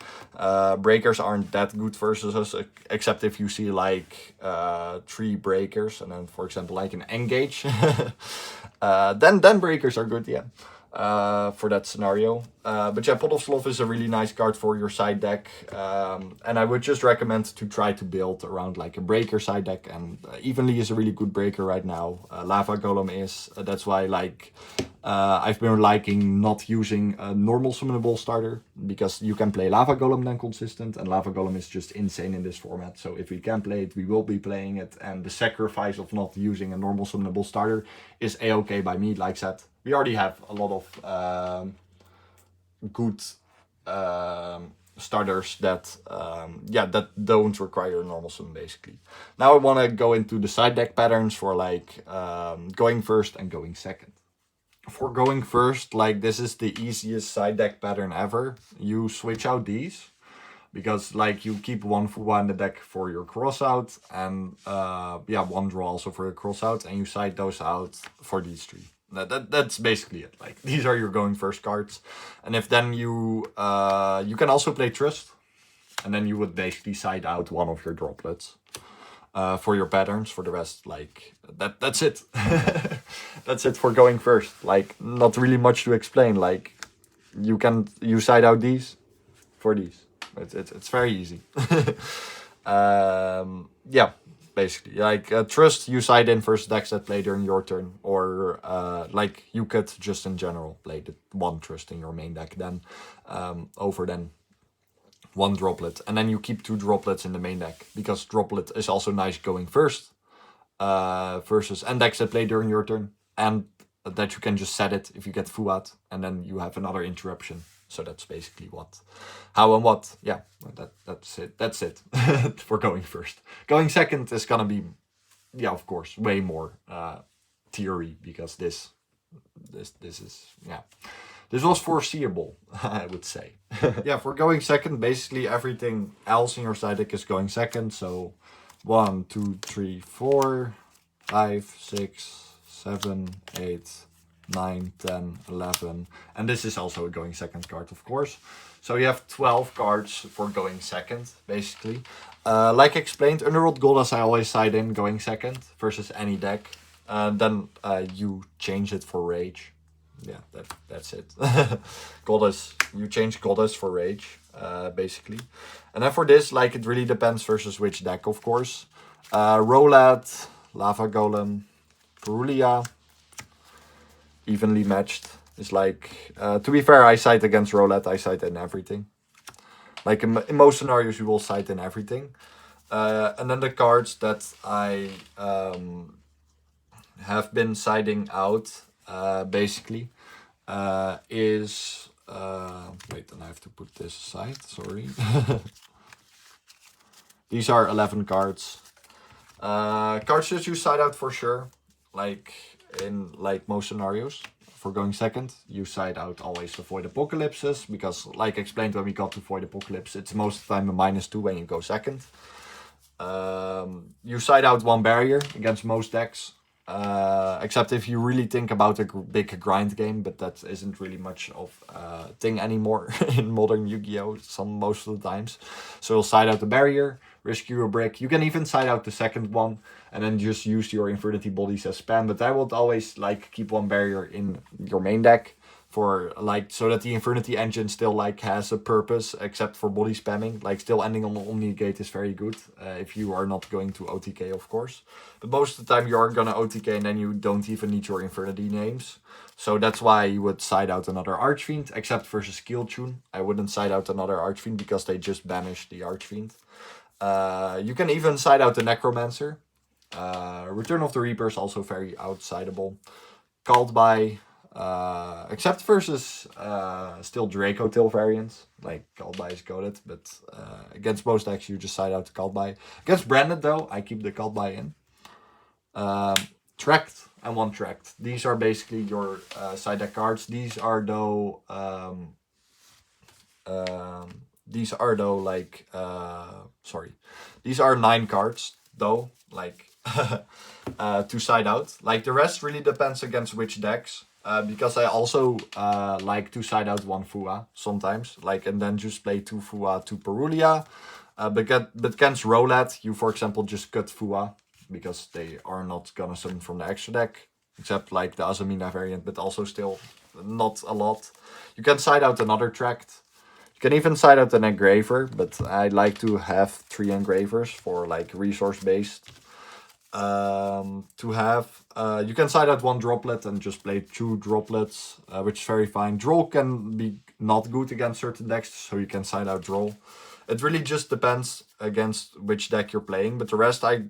Breakers aren't that good versus us, except if you see like 3 breakers, and then for example like an Engage. Then breakers are good, yeah. For that scenario. But yeah, Pot of Sloth is a really nice card for your side deck. And I would just recommend to try to build around like a breaker side deck. And Evenly is a really good breaker right now. Lava Golem is. That's why like I've been liking not using a normal summonable starter, because you can play Lava Golem then consistent, and Lava Golem is just insane in this format. So if we can play it, we will be playing it, and the sacrifice of not using a normal summonable starter is a-okay by me. Like I said, we already have a lot of good starters that that don't require a normal summon basically. Now I want to go into the side deck patterns for like going first and going second. For going first, like, this is the easiest side deck pattern ever. You switch out these, because like you keep one Fuwa in the deck for your crossout, and one draw also for your crossout, and you side those out for these 3. That's basically it. Like, these are your going first cards, and if then you can also play Trust, and then you would basically side out one of your droplets for your patterns. For the rest, like, that's it. That's it for going first. Like, not really much to explain. Like, you side out these for these. It's very easy. Yeah, basically, like Trust, you side in first decks that play during your turn, or like you could just in general play the 1 Trust in your main deck, then over then 1 droplet, and then you keep 2 droplets in the main deck, because droplet is also nice going first versus end decks that play during your turn, and that you can just set it if you get Fuat, and then you have another interruption. So that's basically how and what. Yeah, that's it. That's it for going first. Going second is gonna be, yeah, of course, way more theory, because this is, yeah, this was foreseeable, I would say. Yeah, for going second, basically everything else in your side deck is going second. So 1, 2, 3, 4, 5, 6, 7, 8, 9, 10, 11. And this is also a going second card, of course. So you have 12 cards for going second, basically. Like explained, Underworld Goddess I always side in going second versus any deck. Then you change it for rage. Yeah, that's it. Goddess, you change Goddess for rage, basically. And then for this, like, it really depends versus which deck, of course. Roulette, Lava Golem, Perulia, evenly matched. It's like, to be fair, I side against Roulette, I side in everything. Like, in most scenarios, you will side in everything. And then the cards that I have been siding out, basically, is... wait, then I have to put this aside, sorry. These are 11 cards. Cards that you side out for sure, like in like most scenarios. For going second, you side out always the Void Apocalypses, because like explained when we got to Void Apocalypse, it's most of the time a -2 when you go second. You side out 1 barrier against most decks, except if you really think about a big grind game, but that isn't really much of a thing anymore in modern Yu-Gi-Oh! Most of the times. So you'll side out the barrier, rescue a brick. You can even side out the second one and then just use your Infernity bodies as spam, but I would always like keep 1 barrier in your main deck for like, so that the Infernity engine still like has a purpose except for body spamming. Like, still ending on the Omni Gate is very good if you are not going to OTK, of course. But most of the time you are gonna OTK and then you don't even need your Infernity names. So that's why you would side out another Archfiend, except versus Skill Tune. I wouldn't side out another Archfiend because they just banish the Archfiend. You can even side out the Necromancer. Return of the Reaper is also very outsideable. Called by, except versus still Draco Tail variants, like Called by is goated, but against most decks you just side out the Called by. Against Branded though, I keep the Called by in. Tracked and 1 tracked. These are basically your side deck cards. These are though like sorry, these are 9 cards though, like to side out. Like, the rest really depends against which decks, because I also like to side out 1 Fua sometimes, like, and then just play 2 Fua, 2 Perulia. But against Roulette, you for example just cut Fua, because they are not gonna summon from the extra deck, except like the Azamina variant, but also still not a lot. You can side out another tract. You can even side out an engraver, but I like to have 3 engravers for like resource based. To have, you can side out 1 droplet and just play 2 droplets, which is very fine. Droll can be not good against certain decks, so you can side out Droll. It really just depends against which deck you're playing, but the rest I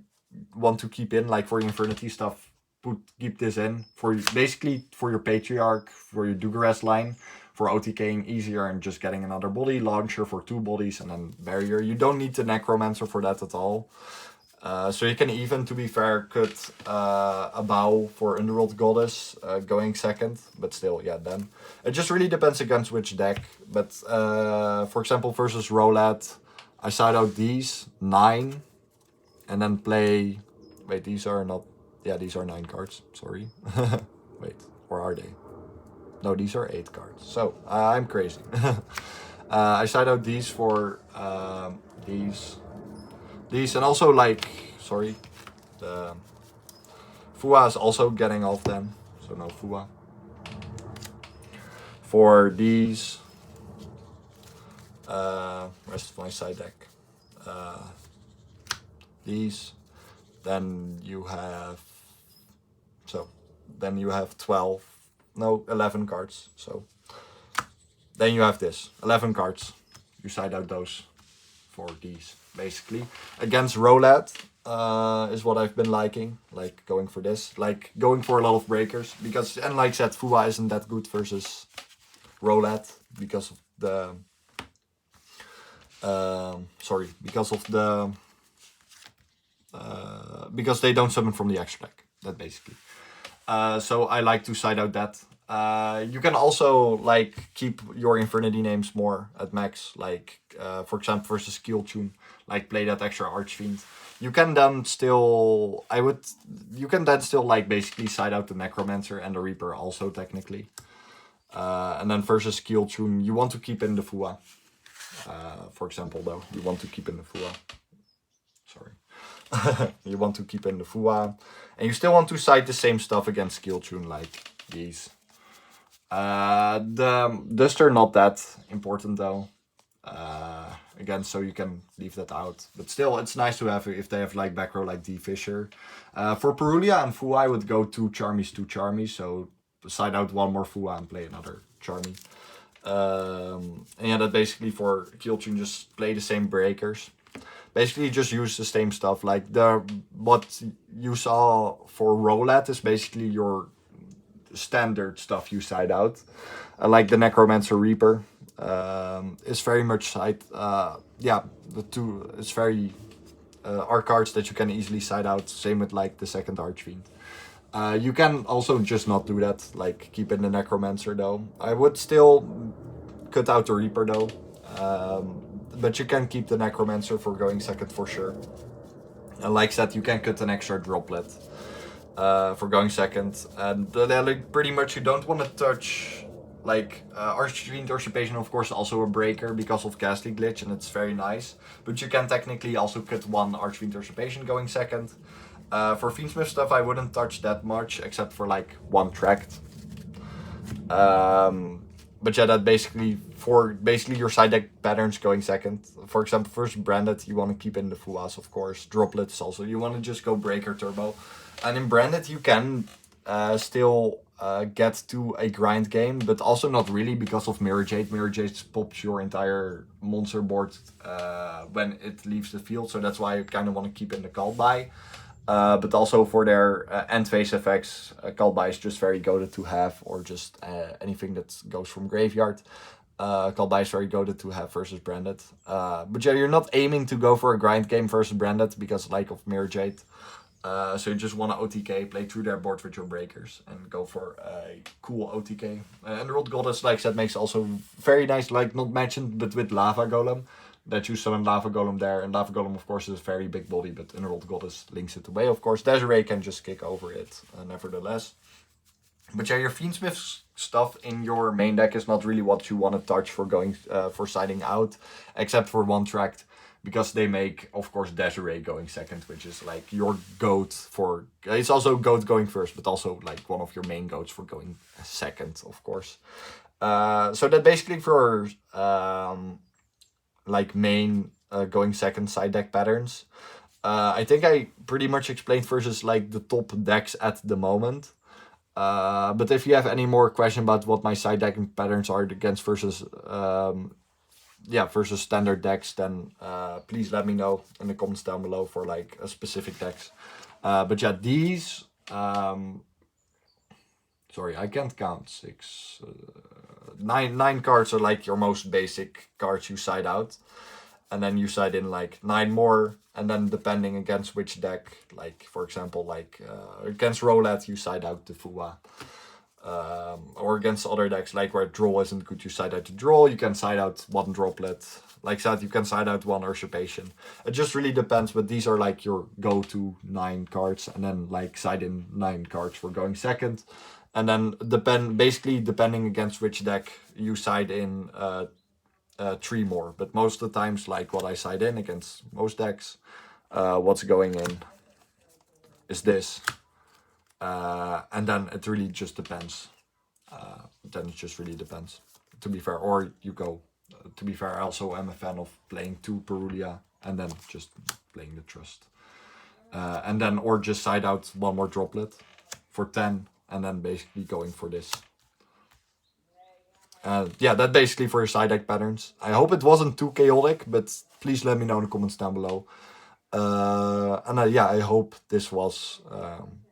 want to keep in, like for Infernity stuff, keep this in for basically for your Patriarch, for your Dugares line, for OTKing easier and just getting another body, launcher for 2 bodies, and then barrier. You don't need the Necromancer for that at all. So you can even, to be fair, cut a bow for Underworld Goddess going second, but still, yeah, then. It just really depends against which deck. But for example, versus Roulette, I side out these 9 and then play... Wait, these are not... Yeah, these are 9 cards, sorry. Wait, or are they? No, these are 8 cards. So, I'm crazy. I side out these for these, and also like, sorry, the Fua is also getting off then, so no Fua. For these, rest of my side deck, these, then you have, so, then you have 11 cards, so, then you have this, 11 cards, you side out those for these, basically. Against Roulette is what I've been liking, like going for this, like going for a lot of breakers, because, and like I said, Fua isn't that good versus Roulette, because of the, because they don't summon from the extra deck, that basically. So I like to side out that. You can also like keep your Infernity names more at max, like for example versus Skill Tune, like play that extra Archfiend. You can then still, like basically side out the Necromancer and the Reaper also technically. And then versus Skill Tune, you want to keep in the Fua. For example though, you want to keep in the Fua. Sorry. You want to keep in the Fua. And you still want to side the same stuff against Skill Tune, like these. The Duster, not that important though. Again, so you can leave that out. But still, it's nice to have if they have like back row like D Fisher. For Perulia and Fua, I would go 2 Charmies. So side out 1 more Fua and play another Charmy. And yeah, that basically for Kill Tune, just play the same breakers. Basically, just use the same stuff. Like what you saw for Roulette is basically your standard stuff you side out. Like the Necromancer Reaper. It's very much side. Yeah, the two. It's very are cards that you can easily side out. Same with like the second Archfiend. You can also just not do that. Like keep in the Necromancer though. I would still cut out the Reaper though. But you can keep the Necromancer for going second for sure. And like I said, you can cut an extra droplet for going second. And like, pretty much you don't want to touch like Archfiend Usurpation, of course, also a breaker because of Ghastly Glitch, and it's very nice. But you can technically also cut 1 Archfiend Usurpation going second. For Fiendsmith stuff, I wouldn't touch that much, except for like 1 tract. But yeah, that basically for your side deck patterns going second. For example, first Branded, you want to keep in the Fuas, of course. Droplets also, you want to just go Breaker Turbo. And in Branded, you can still get to a grind game, but also not really because of Mirror Jade. Mirror Jade pops your entire monster board when it leaves the field, so that's why you kind of want to keep in the Call By. But also for their end phase effects, Call By is just very goated to have, or just anything that goes from graveyard. Call By is very goated to have versus Branded. But yeah, you're not aiming to go for a grind game versus Branded because like of Mirror Jade. So you just want to OTK, play through their board with your breakers, and go for a cool OTK. Emerald Goddess, like I said, makes also very nice, like not mentioned, but with Lava Golem. That you summon Lava Golem there, and Lava Golem, of course, is a very big body, but Emerald Goddess links it away, of course. Desiree can just kick over it, nevertheless. But yeah, your Fiendsmith stuff in your main deck is not really what you want to touch for going for siding out, except for 1 tract, because they make, of course, Desiree going second, which is like your goat for... It's also goat going first, but also like one of your main goats for going second, of course. So that basically for... like main going second side deck patterns. I think I pretty much explained versus like the top decks at the moment. But if you have any more question about what my side deck patterns are against versus versus standard decks, then please let me know in the comments down below for like a specific decks. But yeah, these sorry, I can't count 6. 9 cards are like your most basic cards you side out, and then you side in like 9 more, and then depending against which deck, like for example like against Roulette you side out the Fua, or against other decks like where draw isn't good, you side out the draw, you can side out 1 droplet, like that you can side out 1 usurpation. It just really depends, but these are like your go-to 9 cards, and then like side in 9 cards for going second. And then basically depending against which deck you side in 3 more. But most of the times, like what I side in against most decks, what's going in is this. And then it really just depends. Then it just really depends, to be fair. Or you go, to be fair, I also am a fan of playing 2 Perulia and then just playing the Trust. And then, or just side out 1 more droplet for 10. And then basically going for this. Yeah, that basically for your side deck patterns. I hope it wasn't too chaotic, but please let me know in the comments down below. Yeah, I hope this was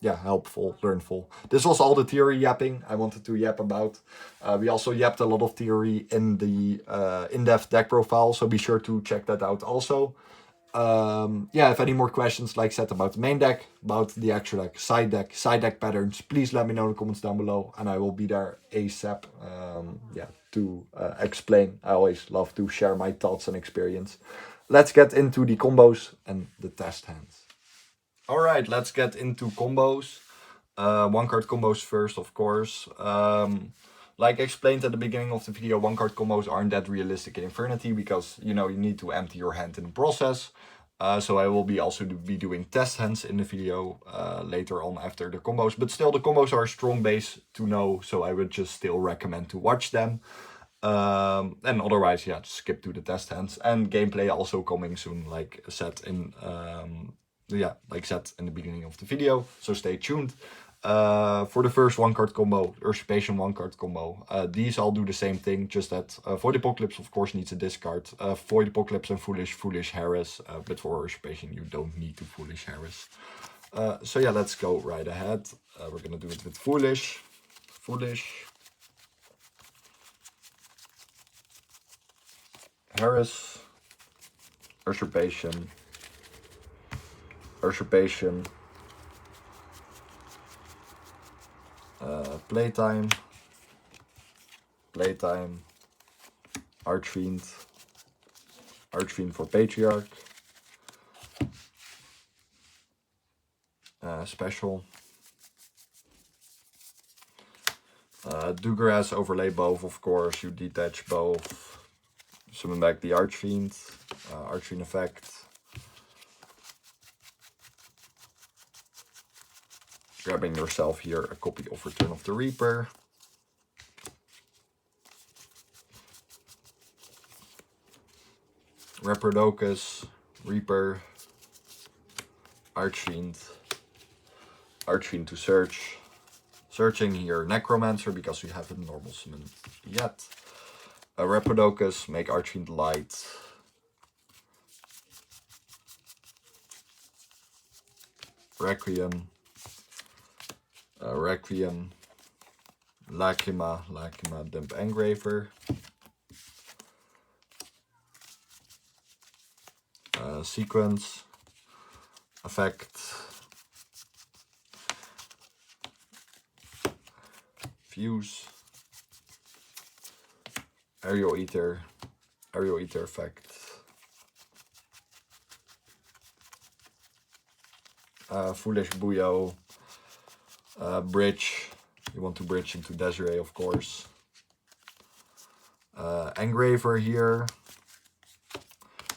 helpful, learnful. This was all the theory yapping I wanted to yap about. We also yapped a lot of theory in the in-depth deck profile, so be sure to check that out also. If any more questions, like I said, about the main deck, about the actual deck, side deck patterns, please let me know in the comments down below, and I will be there ASAP, to explain. I always love to share my thoughts and experience. Let's get into the combos and the test hands. Alright, let's get into combos. 1-card combos first, of course. Like I explained at the beginning of the video, 1-card combos aren't that realistic in Infernity because, you know, you need to empty your hand in the process. So I will be also be doing test hands in the video later on after the combos. But still, the combos are a strong base to know, so I would just still recommend to watch them. And otherwise, yeah, just skip to the test hands. And gameplay also coming soon, like said in like said in the beginning of the video. So stay tuned. For the first 1-card combo, Usurpation 1-card combo, these all do the same thing, just that Void Apocalypse of course needs a discard. Void Apocalypse and Foolish Harris, but for Usurpation you don't need to Foolish Harris. So yeah, let's go right ahead. We're gonna do it with Foolish. Harris. Usurpation. Playtime, Archfiend for Patriarch, special, Dugrass overlay both, of course, you detach both, summon back the Archfiend, Archfiend effect, grabbing yourself here a copy of Return of the Reaper. Reprodocus, Reaper, Archfiend to search. Searching here Necromancer because we haven't normal summoned yet. Reprodocus, make Archfiend light. Requiem, Lacrima, Dump Engraver, Sequence, Effect, Fuse, Aerial Eater effect, Foolish Buyo, Bridge, you want to bridge into Desiree of course, Engraver here,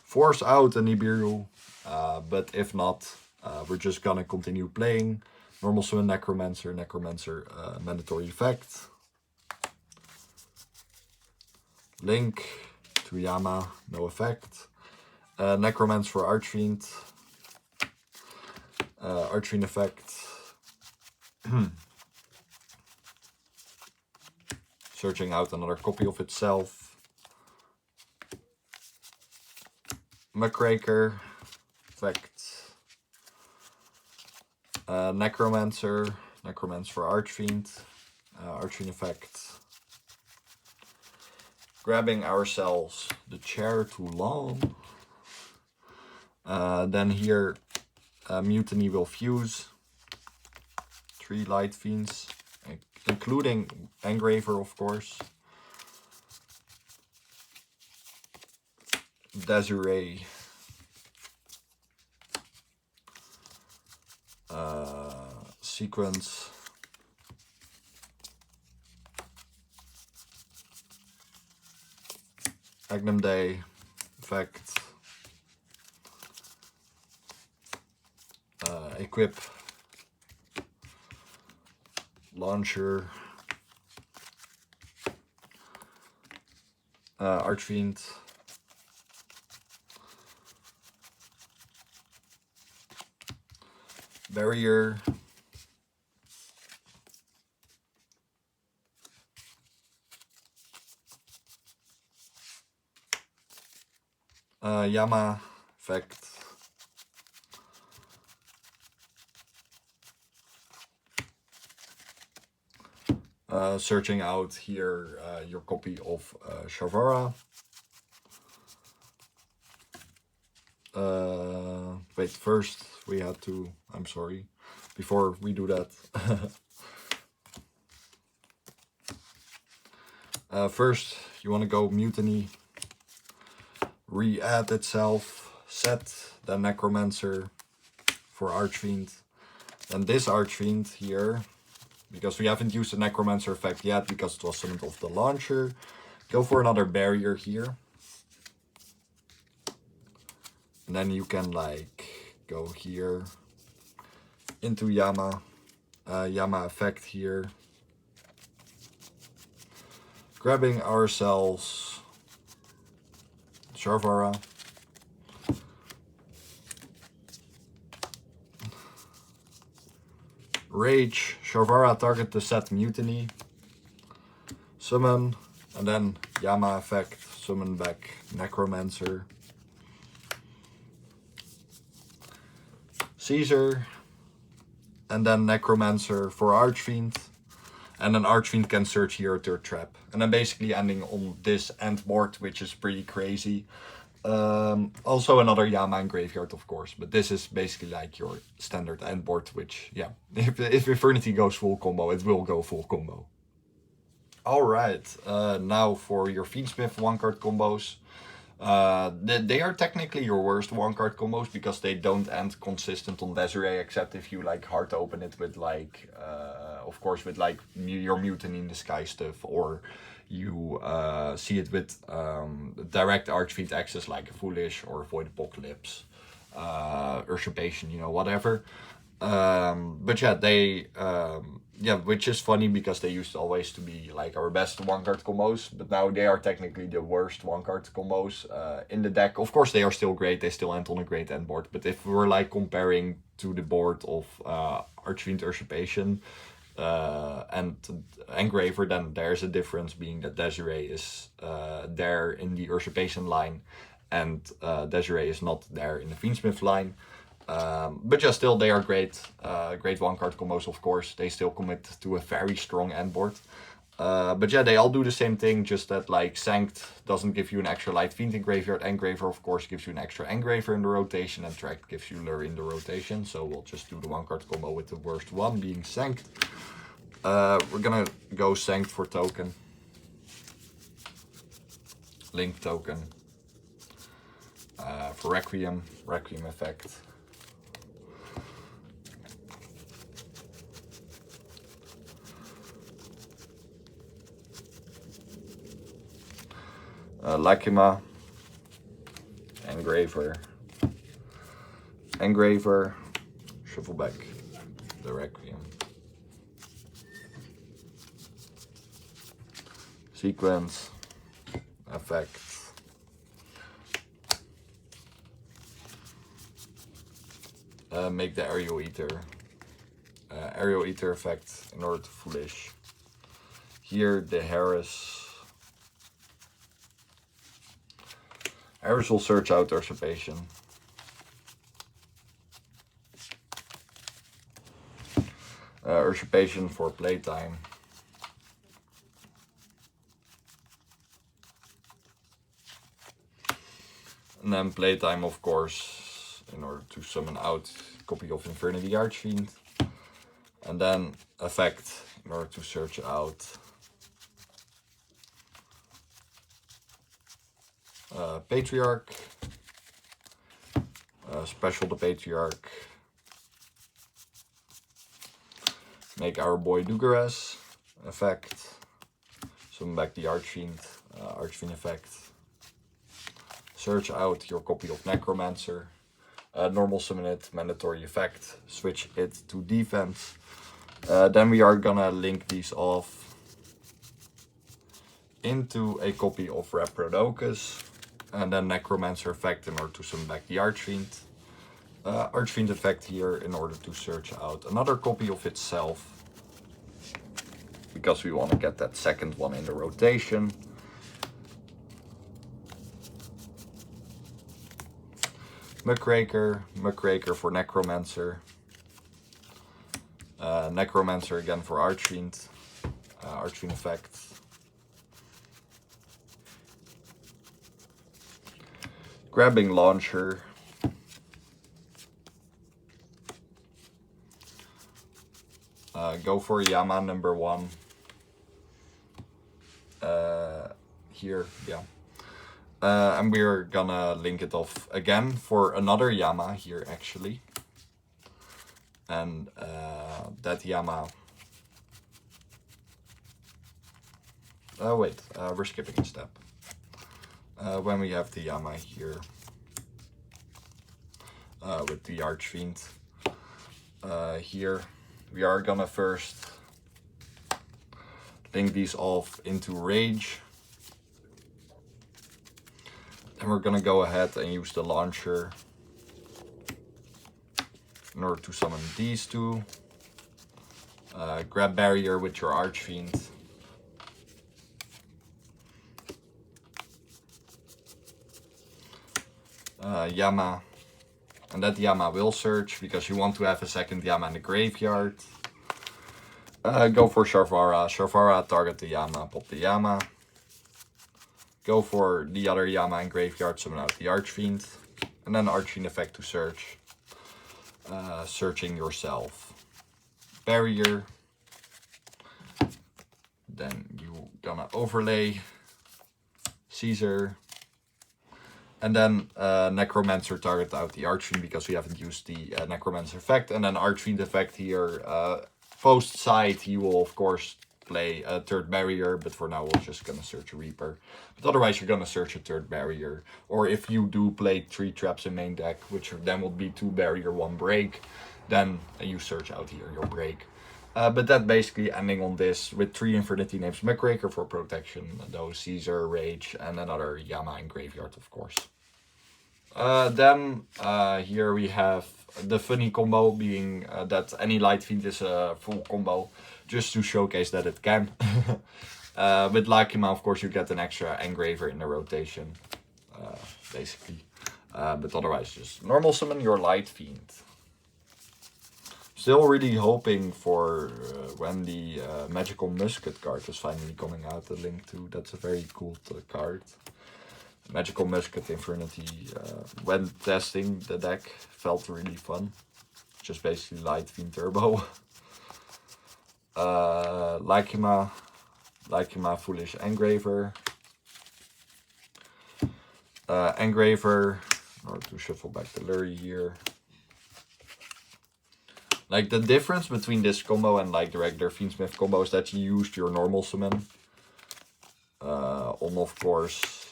force out a Nibiru, but if not, we're just gonna continue playing. Normal summon Necromancer, mandatory effect. Link to Yama, no effect. Necromancer for Archfiend. Archfiend effect. Searching out another copy of itself. Muckraker effect. Necromancer for Archfiend. Archfiend effect. Grabbing ourselves the chair too long. Then here Mutiny will fuse. 3 Light Fiends, including Engraver of course. Desiree. Sequence. Agnum Day effect. Equip. Launcher. Archfiend. Barrier. Yama effect. Searching out here your copy of Shavara. Wait, first we had to, I'm sorry, before we do that. First, you want to go Mutiny, re-add itself, set the Necromancer for Archfiend. Then this Archfiend here, because we haven't used the Necromancer effect yet because it was summoned off the launcher. Go for another barrier here. And then you can like go here into Yama, Yama effect here. Grabbing ourselves Sharvara. Rage, Sharvara target the set Mutiny. Summon, and then Yama effect, summon back Necromancer. Caesar, and then Necromancer for Archfiend. And then Archfiend can search here at their trap. And then basically ending on this end board, which is pretty crazy. Also another Yama and Graveyard, of course. But this is basically like your standard end board, which, yeah, if Infernity goes full combo, it will go full combo. Alright, now for your Fiendsmith 1-card combos. They are technically your worst 1-card combos because they don't end consistent on Desiree, except if you like hard open it with like, of course, with like your Mutiny in the Sky stuff, or you see it with direct Archfiend access like a Foolish or Void Apocalypse, Usurpation, you know, whatever. But yeah, they yeah, which is funny because they used always to be like our best 1-card combos, but now they are technically the worst 1-card combos in the deck. Of course, they are still great, they still end on a great end board, but if we're like comparing to the board of Archfiend Usurpation and Engraver, then there's a difference, being that Desiree is there in the Usurpation line and Desiree is not there in the Fiendsmith line. But yeah, still they are great, great 1-card combos, of course. They still commit to a very strong end board. But yeah, they all do the same thing, just that like Sanct doesn't give you an extra Light Fiend in Graveyard. Engraver, of course, gives you an extra Engraver in the rotation, and Tract gives you Lure in the rotation. So we'll just do the 1-card combo with the worst one, being Sanct. We're gonna go Sanct for token. Link token. For Requiem, Requiem effect. Lacrima, Engraver, Engraver, shuffle back the Requiem. Sequence, effect. Make the Aerial Eater. Aerial Eater effect in order to Foolish. Here the Harris. Harris will search out Usurpation. Usurpation for playtime. And then playtime, of course, in order to summon out a copy of Infernity Archfiend. And then effect in order to search out Patriarch, special the Patriarch, make our boy Dugares, effect, summon back the Archfiend, Archfiend effect, search out your copy of Necromancer, normal summon it, mandatory effect, switch it to defense. Then we are gonna link these off into a copy of Raprodocus. And then Necromancer effect in order to summon back the Archfiend. Archfiend effect here in order to search out another copy of itself, because we want to get that second one in the rotation. Muckraker, Muckraker for Necromancer. Necromancer again for Archfiend. Archfiend effect. Grabbing Launcher. Go for Yama number 1. Here, yeah. And we're gonna link it off again for another Yama here, actually. And that Yama... wait, we're skipping a step. When we have the Yama here. with the Archfiend. Here we are gonna first link these off into Rage. Then we're gonna go ahead and use the launcher in order to summon these two. Grab Barrier with your Archfiend. Yama. And that Yama will search because you want to have a second Yama in the graveyard. Go for Sharvara. Sharvara, target the Yama, pop the Yama. Go for the other Yama in graveyard, summon out the Archfiend. And then Archfiend effect to search. Searching yourself. Barrier. Then you gonna overlay Caesar. And then Necromancer, target out the Archfiend because we haven't used the Necromancer effect. And then Archfiend effect here. Post side, he will of course play a third barrier, but for now we're just gonna search a Reaper. But otherwise you're gonna search a third barrier. Or if you do play 3 traps in main deck, which then will be 2 barrier, 1 break, then you search out here your break. But that basically ending on this with 3 Infernity names. Muckraker for protection, those Caesar, Rage, and another Yama in graveyard, of course. Then here we have the funny combo, being that any Light Fiend is a full combo, just to showcase that it can. With Lakima, of course, you get an extra Engraver in the rotation, basically. But otherwise, just normal summon your Light Fiend. Still really hoping for when the Magical Musket card is finally coming out, the link to. That's a very cool card. Magical Musket Infernity, when testing the deck, felt really fun. Just basically Light Fiend Turbo. Lakima Foolish Engraver. Engraver, in order to shuffle back the Lurie here. Like, the difference between this combo and like the regular Fiendsmith combo is that you used your normal summon on, of course,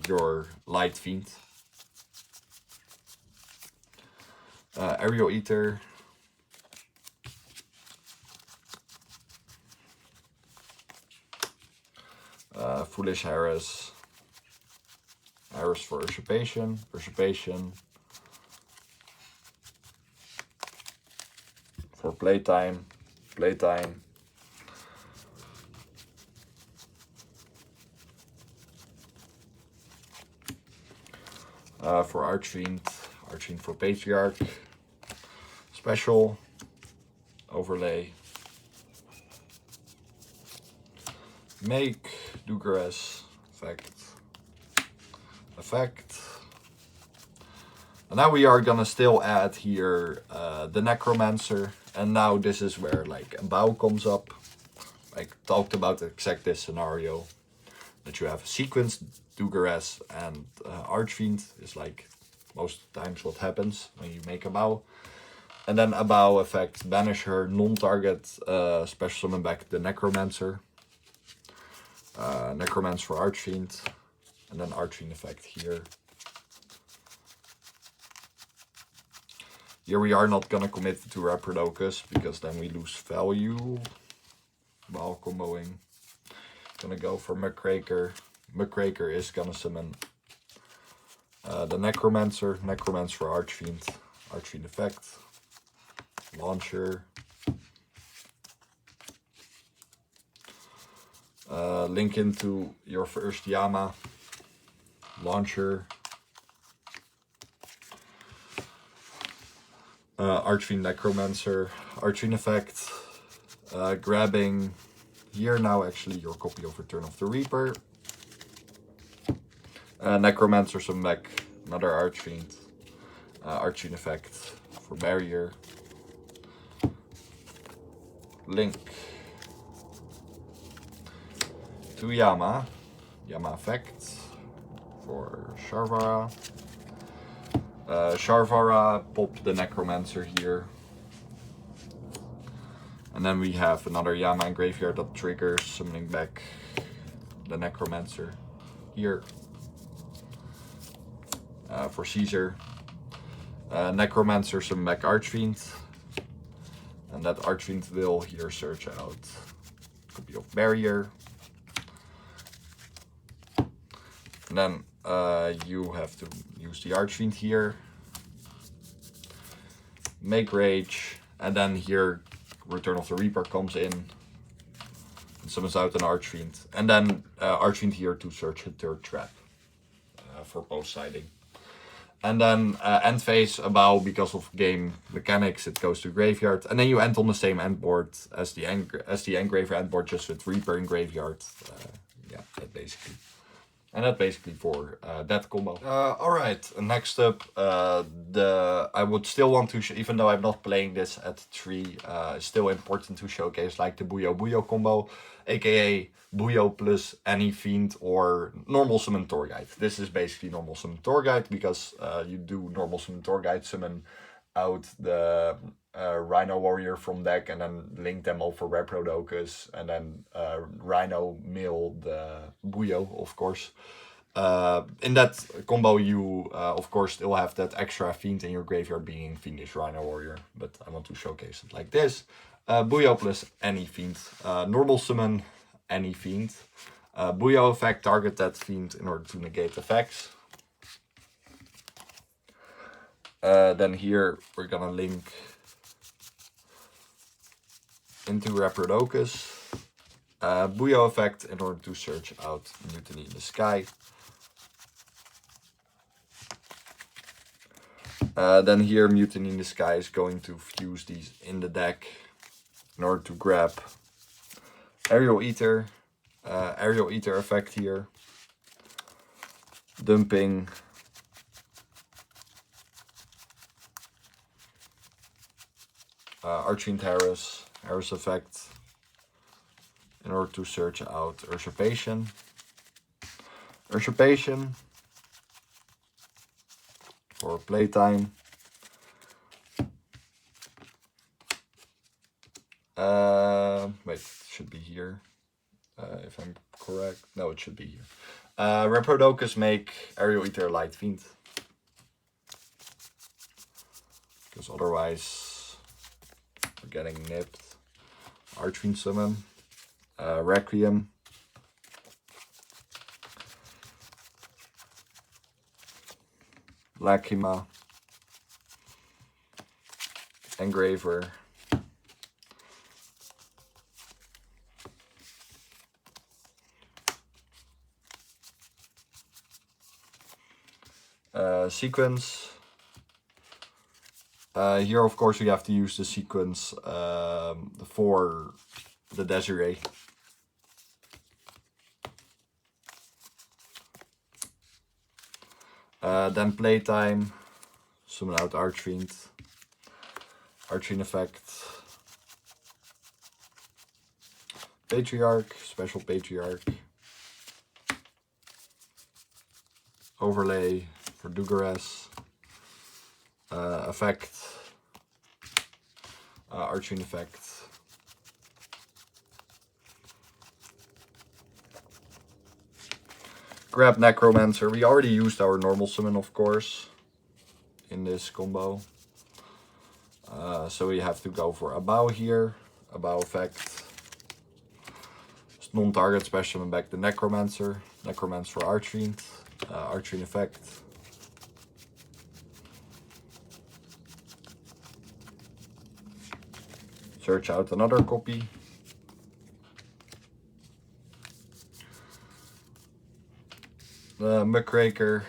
your Light Fiend. Aerial Eater. Foolish Harris. Harris for Usurpation. Usurpation. For playtime, playtime. For Archfiend, Archfiend for Patriarch. Special, overlay. Make, Dugares, effect. And now we are gonna still add here the Necromancer. And now this is where like a bow comes up. I talked about exact this scenario. That you have a sequence, Dugares and Archfiend is like most times what happens when you make a bow. And then a bow effect, banish her, non-target, special summon back the Necromancer. Necromancer for Archfiend. And then Archfiend effect here. Here we are not gonna commit to Raprodocus because then we lose value while comboing. Gonna go for Muckraker. Muckraker is gonna summon the Necromancer. Necromancer for Archfiend. Archfiend effect. Launcher. Link into your first Yama. Launcher. Archfiend Necromancer, Archfiend effect, grabbing here now actually your copy of Return of the Reaper. Necromancer, some back, another Archfiend, Archfiend effect for barrier. Link to Yama, Yama effect for Sharvara. Sharvara, pop the Necromancer here. And then we have another Yama in graveyard that triggers, summoning back the Necromancer here. For Caesar. Necromancer, summon back Archfiend. And that Archfiend will here search out copy of Barrier. And then you have to use the Archfiend here. Make Rage. And then here Return of the Reaper comes in. And summons out an Archfiend. And then Archfiend here to search a third trap for post-siding. And then end phase, Abao, because of game mechanics, it goes to graveyard. And then you end on the same end board as the Engraver end board, just with Reaper in graveyard. Yeah, that basically. And that's basically for that combo. Alright, next up, I would still want to, even though I'm not playing this at 3, it's still important to showcase like the Buyo Buyo combo, aka Buyo plus any Fiend or normal summon Torguide. This is basically normal summon Torguide because you do normal summon Torguide, summon out the Rhino Warrior from deck and then link them all for Reprodocus, and then Rhino mill the Buyo, of course. In that combo you of course still have that extra Fiend in your graveyard being Fiendish Rhino Warrior, but I want to showcase it like this. Buyo plus any Fiend. Normal summon any Fiend. Buyo effect, target that Fiend in order to negate effects. Then here we're gonna link into Reprodocus. Buyo effect in order to search out Mutiny in the Sky. Then here Mutiny in the Sky is going to fuse these in the deck in order to grab Aerial Eater. Aerial Eater effect here. Dumping Archfiend Harris effect in order to search out Usurpation. Usurpation for playtime. Wait, it should be here. If I'm correct. No, it should be here. Reprodocus make Aerial Eater Light Fiend. Because otherwise we're getting nipped. Archfiend summon. Requiem. Lacrima. Engraver. Sequence. Here of course we have to use the sequence for the Desiree. Then playtime, summon out Archfiend. Archfiend effect. Patriarch, special Patriarch. Overlay for Dugares. Effect. Archfiend effect. Grab Necromancer. We already used our normal summon, of course, in this combo. So we have to go for Abao here. Abao effect. Non-target special summon back the Necromancer. Necromancer for Archfiend. Archfiend effect. Search out another copy. Muckraker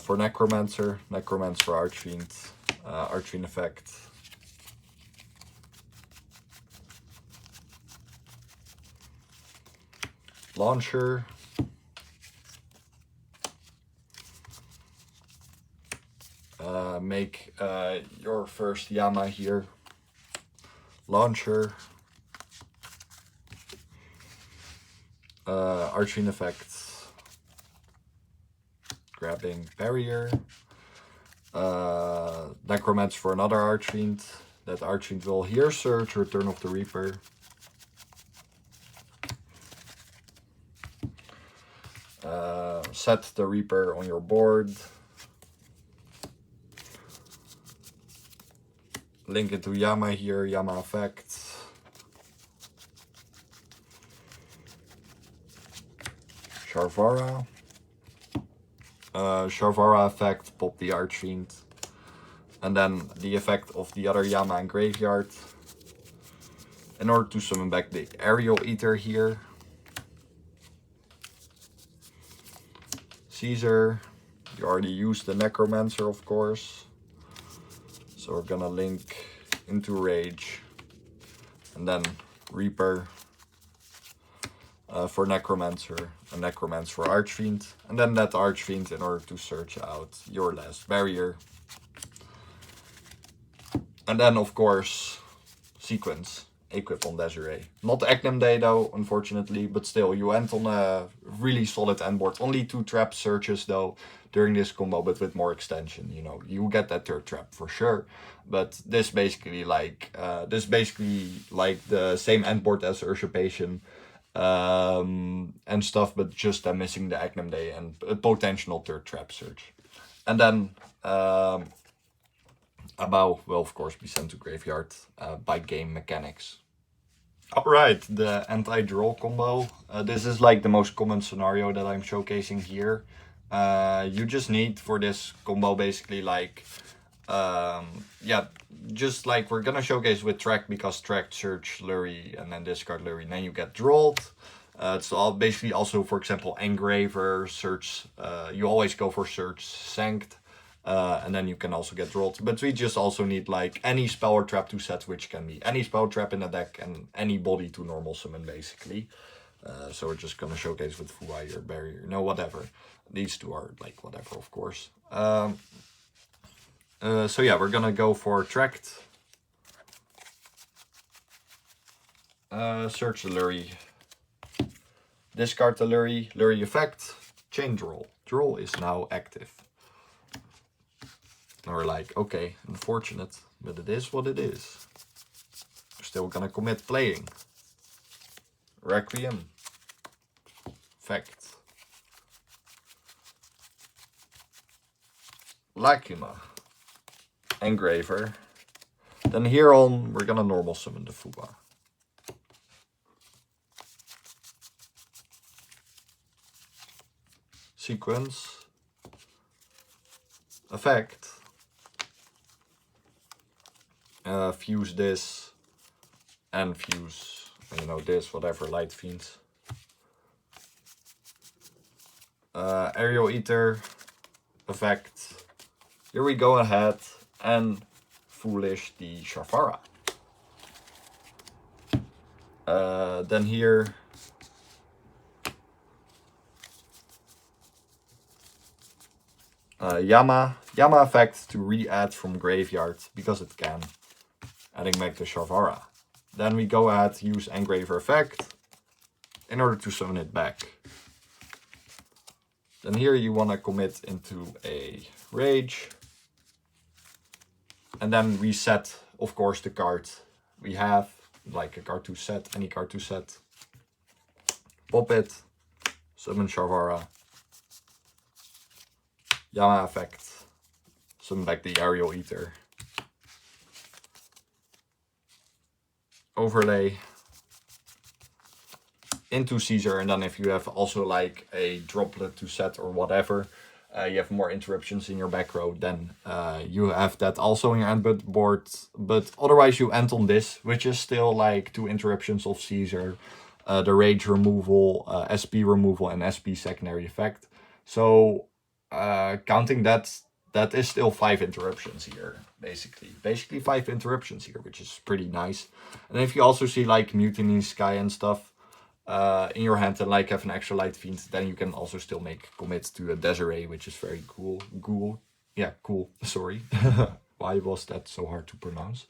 for Necromancer, Necromancer for Archfiend, Archfiend effect. Launcher. Make your first Yama here. Launcher. Archfiend effects. Grabbing Barrier. Necromancer for another Archfiend. That Archfiend will here search Return of the Reaper. set the Reaper on your board. Link it to Yama here, Yama effect. Sharvara. Sharvara effect, pop the Archfiend. And then the effect of the other Yama and Graveyard. In order to summon back the Aerial Eater here. Caesar. You already used the Necromancer, of course. So we're gonna link into Rage. And then Reaper for Necromancer. And Necromancer for Archfiend. And then that Archfiend in order to search out your last barrier. And then, of course, Sequence. Equip on Desiree. Not Agnum Day though, unfortunately, but still, you end on a really solid end board. Only 2 trap searches though during this combo, but with more extension, you know. You get that 3rd trap for sure, but this basically like the same end board as Usurpation and stuff, but just missing the Agnum Day and a potential 3rd trap search. And then Abao will of course be sent to graveyard by game mechanics. Alright, the anti-draw combo. This is like the most common scenario that I'm showcasing here. You just need for this combo basically like, just like we're gonna showcase with Track, because Track, search Lurie, and then discard Lurie, and then you get drawled. It's all basically also, for example, Engraver, search, you always go for search Sanct. And then you can also get drawled. But we just also need like any spell or trap to set, which can be any spell trap in the deck and any body to normal summon basically. So we're just gonna showcase with Fuai or Barrier, no, whatever. These 2 are like whatever, of course. So yeah, we're gonna go for Tracked. Search the Lurie. Discard the Lurie. Lurie effect. Chain Draw. Draw is now active. And we're like, okay, unfortunate, but it is what it is. We're still gonna commit playing. Requiem. Fact. Lacrima. Engraver. Then here on, we're gonna normal summon the Fuba. Sequence. Effect. Fuse this and fuse, you know, this, whatever, Light Fiends. Aerial Eater effect. Here we go ahead and Foolish the Sharvara. Then here Yama effect to re-add from graveyard because it can. Adding back the Sharvara. Then we go ahead, use Engraver effect in order to summon it back. Then here you want to commit into a Rage. And then we set, of course, the card we have, like a card to set, any card to set. Pop it, summon Sharvara. Yama effect, summon back the Aerial Eater. Overlay into Caesar, and then if you have also like a droplet to set or whatever, you have more interruptions in your back row, then you have that also in your end board. But otherwise you end on this, which is still like 2 interruptions of Caesar, the Rage removal, SP removal, and SP secondary effect. So counting that, that is still 5 interruptions here, basically 5 interruptions here, which is pretty nice. And if you also see like Mutiny Sky and stuff in your hand and like have an extra Light Fiend, then you can also still make commit to a Desiree, which is very cool. Cool, sorry. Why was that so hard to pronounce?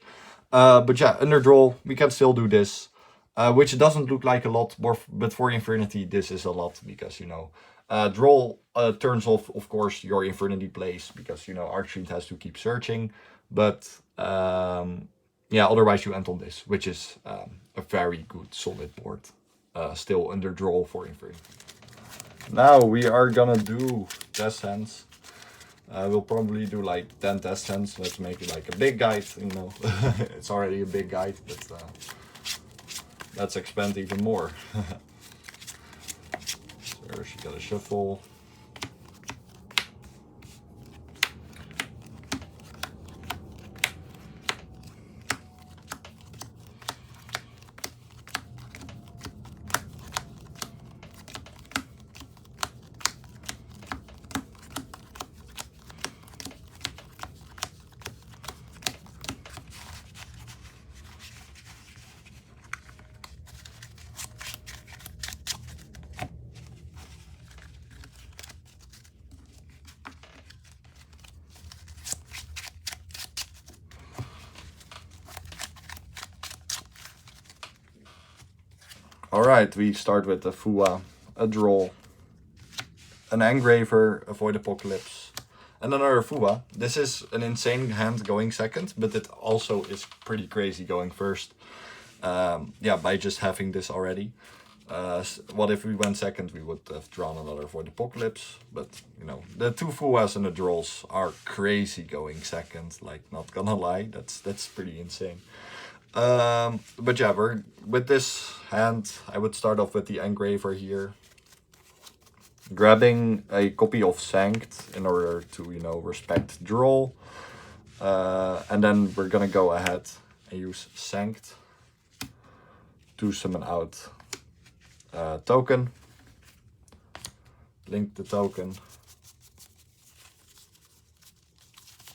But yeah, underdraw, we can still do this, which doesn't look like a lot, but for Infernity this is a lot, because, you know, draw turns off, of course, your Infernity plays, because, you know, Archfiend has to keep searching. But yeah, otherwise you end on this, which is a very good solid board. Still under draw for Infernity. Now we are gonna do test hands. We'll probably do like 10 test hands. Let's make it like a big guide, you know. It's already a big guide, but let's expand even more. So she got a shuffle. Alright, we start with a Fua, a Droll, an Engraver, a Void Apocalypse, and another Fua. This is an insane hand going second, but it also is pretty crazy going first. Yeah, by just having this already. What if we went second? We would have drawn another Void Apocalypse, but you know, the two Fuas and the Drolls are crazy going second, like not gonna lie, that's pretty insane. But yeah, with this hand, I would start off with the Engraver here. Grabbing a copy of Sanct in order to, you know, respect Droll. And then we're gonna go ahead and use Sanct to summon out token. Link the token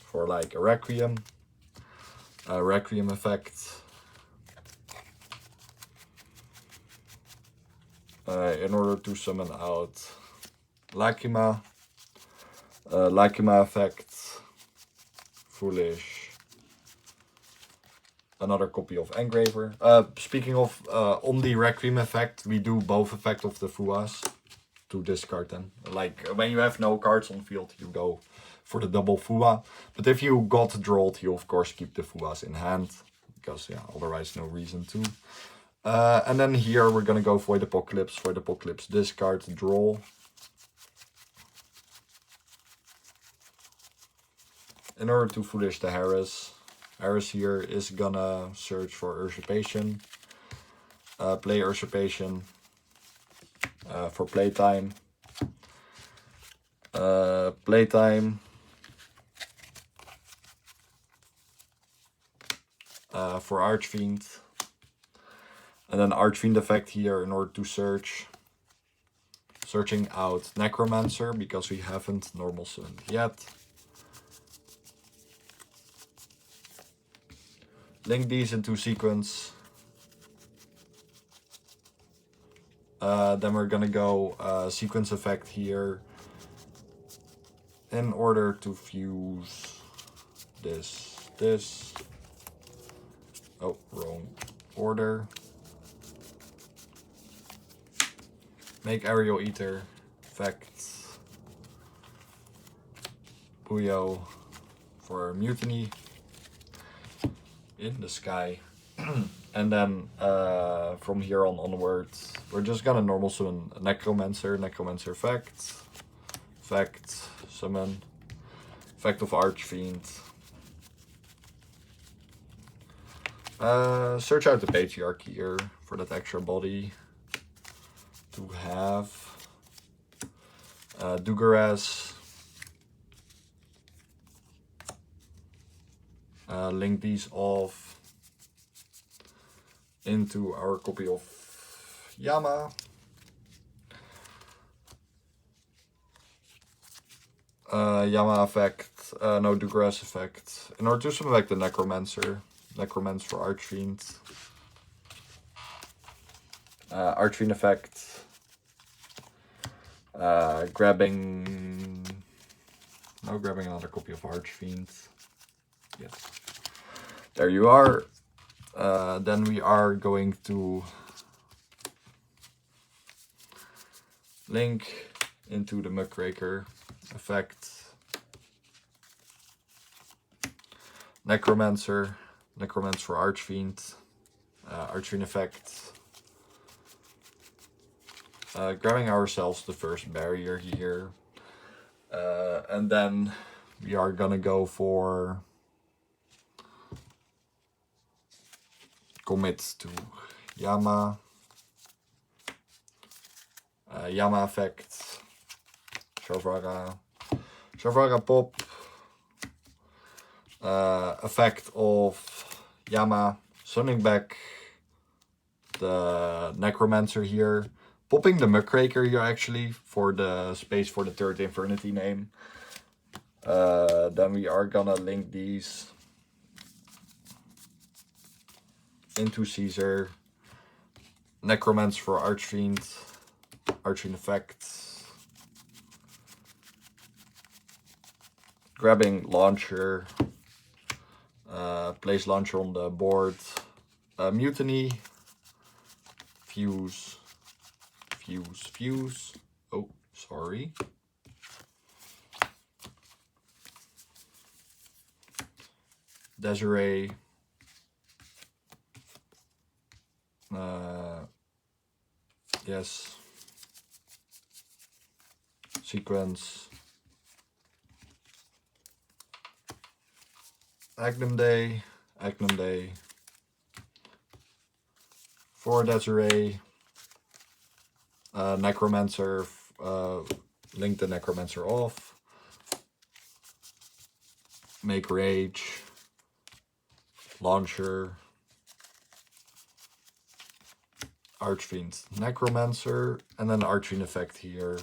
for like a Requiem. Requiem effect. In order to summon out Lacrima. Lacrima effect. Foolish. Another copy of Engraver. Speaking of, on the Requiem effect, we do both effect of the Fuas to discard them. Like, when you have no cards on field, you go for the double Fua. But if you got Drolled, you of course keep the Fuas in hand. Because, yeah, otherwise no reason to. And then here we're gonna go Void Apocalypse, discard, Droll. In order to Foolish the Harris. Harris here is gonna search for Usurpation. Play Usurpation for playtime. Playtime. For Archfiend. And then Archfiend effect here in order to search. Searching out Necromancer because we haven't normal summoned yet. Link these into sequence. Then we're gonna go sequence effect here. In order to fuse this. Oh, wrong order. Make Aerial Eater effect. Puyo for Mutiny in the sky. And then from here on onwards, we're just gonna normal summon a Necromancer effect. Effect, summon. Effect of Archfiend. Search out the Patriarch here for that extra body. To have Dugaras, link these off into our copy of Yama. Yama effect, no Dugaras effect. In order to summon back the Necromancer for Archfiend. Archfiend effect. Grabbing another copy of Archfiend. Yes. There you are. Then we are going to link into the Muckraker effect. Necromancer for Archfiend. Archfiend effect. Grabbing ourselves the first barrier here. And then we are gonna go for commit to Yama. Yama effect. Shavara pop. Effect of Yama summoning back the Necromancer here. Popping the Muckraker here actually for the space for the third Infernity name. Then we are gonna link these into Caesar. Necromancer for Archfiend. Archfiend effect. Grabbing Launcher. Place Launcher on the board. Mutiny. Fuse. Oh, sorry. Desiree. Yes. Sequence. Agnum Day. For Desiree. Necromancer. Link the Necromancer off. Make Rage. Launcher. Archfiend Necromancer. And then Archfiend effect here.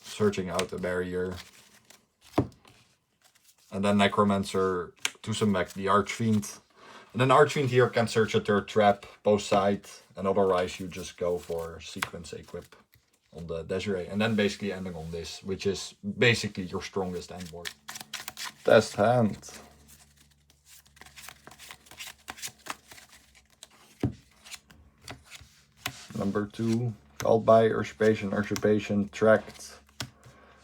Searching out the barrier. And then Necromancer to summon back the Archfiend. And then Archfiend here can search a third trap, both sides. And otherwise you just go for sequence equip on the Desiree. And then basically ending on this, which is basically your strongest end board. Test hand. Number 2, called by Usurpation, Tracked.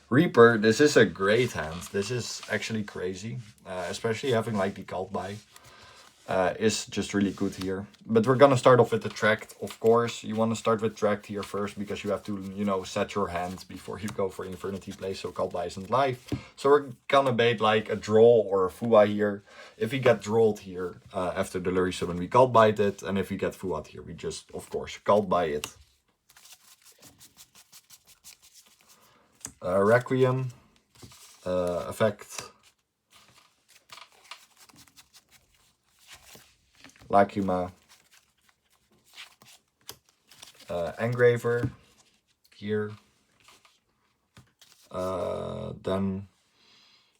Reaper, this is a great hand. This is actually crazy. Especially having like the called by is just really good here. But we're gonna start off with the Tracked, of course. You want to start with Tracked here first because you have to, you know, set your hand before you go for Infernity play, so called by isn't live. So we're gonna bait like a draw or a Fua here. If we get drawed here after the Lurry Summon, we called by it. And if we get Fuad here, we just, of course, called by it. Requiem. Effect. Lacrima. Engraver. Here. Then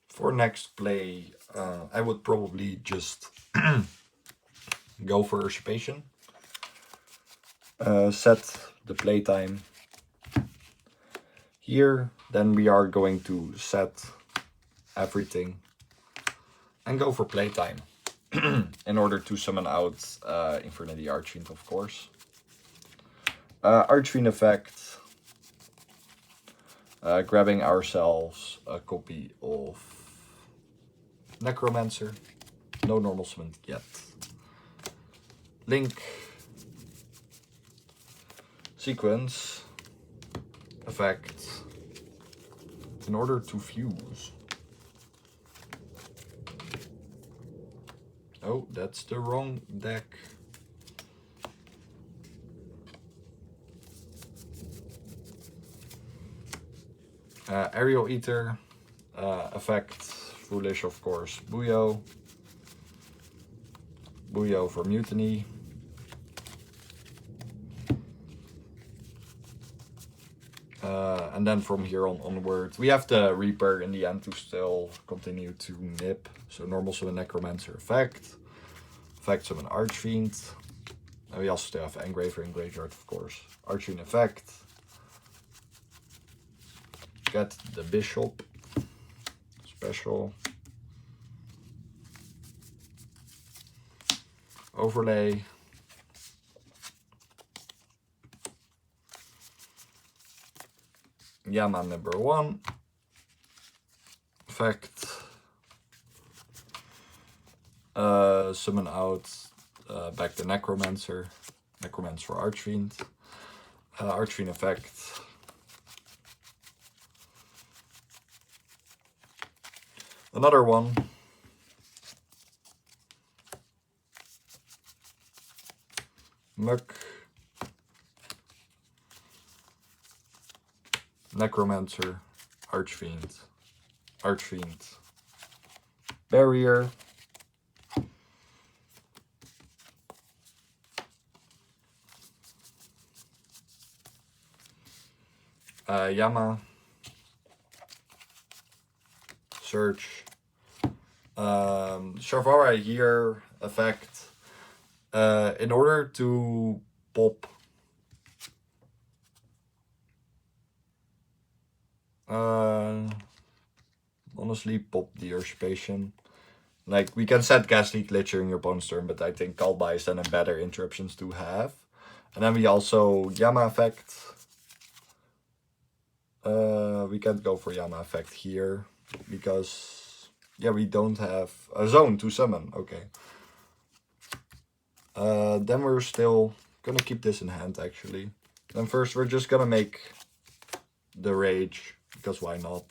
for next play, I would probably just go for Usurpation. Set the playtime here. Then we are going to set everything and go for playtime in order to summon out Infernity Archfiend, of course. Archfiend effect. Grabbing ourselves a copy of Necromancer. No normal summon yet. Link. Sequence. Effect. In order to fuse. Oh, that's the wrong deck. Aerial Eater. Effect. Foolish, of course. Buyo. Buyo for Mutiny. And then from here onward, we have the Reaper in the end to still continue to nip. So normal summon Necromancer effect. Effect summon Archfiend. And we also still have Engraver and Graveyard, of course. Archfiend effect. Get the Bishop. Special. Overlay. Yama number 1. Effect. Summon out back the Necromancer. Necromancer for Archfiend. Archfiend effect. Another one. Muck. Necromancer. Archfiend. Archfiend. Barrier. Yama. Search. Shavara here effect. In order to pop honestly pop the usurpation. Like, we can set Ghastly Glitcher in your opponent's turn, but I think Kalba is then a better interruptions to have. And then we also Yama effect. We can't go for Yama effect here because, yeah, we don't have a zone to summon. Okay. Then we're still gonna keep this in hand, actually. Then first we're just gonna make the Rage, because why not?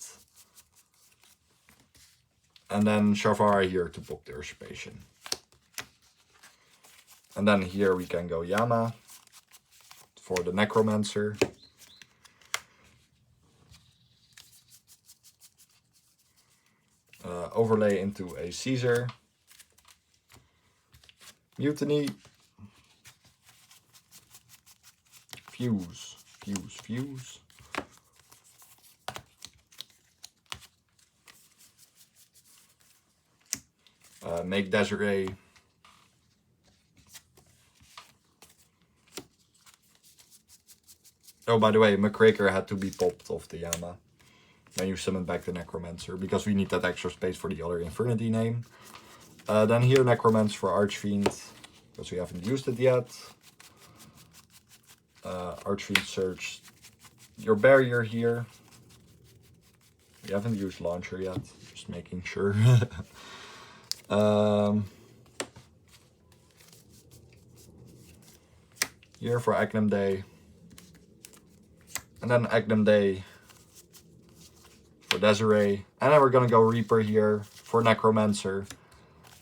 And then Shavara here to pop the usurpation. And then here we can go Yama for the Necromancer. Overlay into a Caesar. Mutiny. Fuse. Fuse. Fuse. Make Desiree. Oh, by the way, McCraker had to be popped off the Yama. Then you summon back the Necromancer, because we need that extra space for the other Infernity name. Then here Necromancer for Archfiend, because we haven't used it yet. Archfiend search your barrier here. We haven't used Launcher yet, just making sure. Here for Agnum Day. And then Agnum Day for Desiree. And then we're gonna go Reaper here for Necromancer.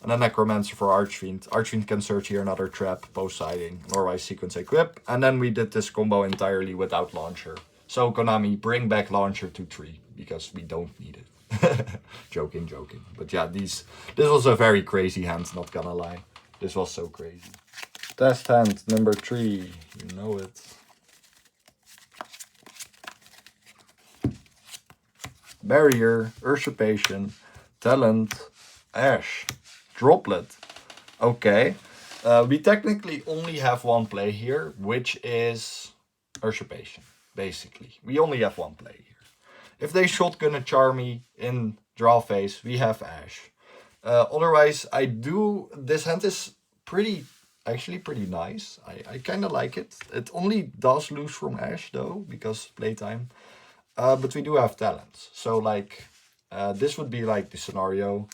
And then Necromancer for Archfiend. Archfiend can search here another trap, post-siding, Norwise Sequence Equip. And then we did this combo entirely without Launcher. So Konami, bring back Launcher to 3, because we don't need it. Joking, joking. But yeah, this was a very crazy hand, not gonna lie. This was so crazy. Test hand number 3, you know it. Barrier, Usurpation, Talent, Ash, Droplet. Okay. We technically only have one play here, which is Usurpation, basically. We only have one play here. If they shotgun a Charmy in draw phase, we have Ash. Otherwise, this hand is actually pretty nice. I kind of like it. It only does lose from Ash though, because playtime. But we do have talents. So like, this would be like the scenario.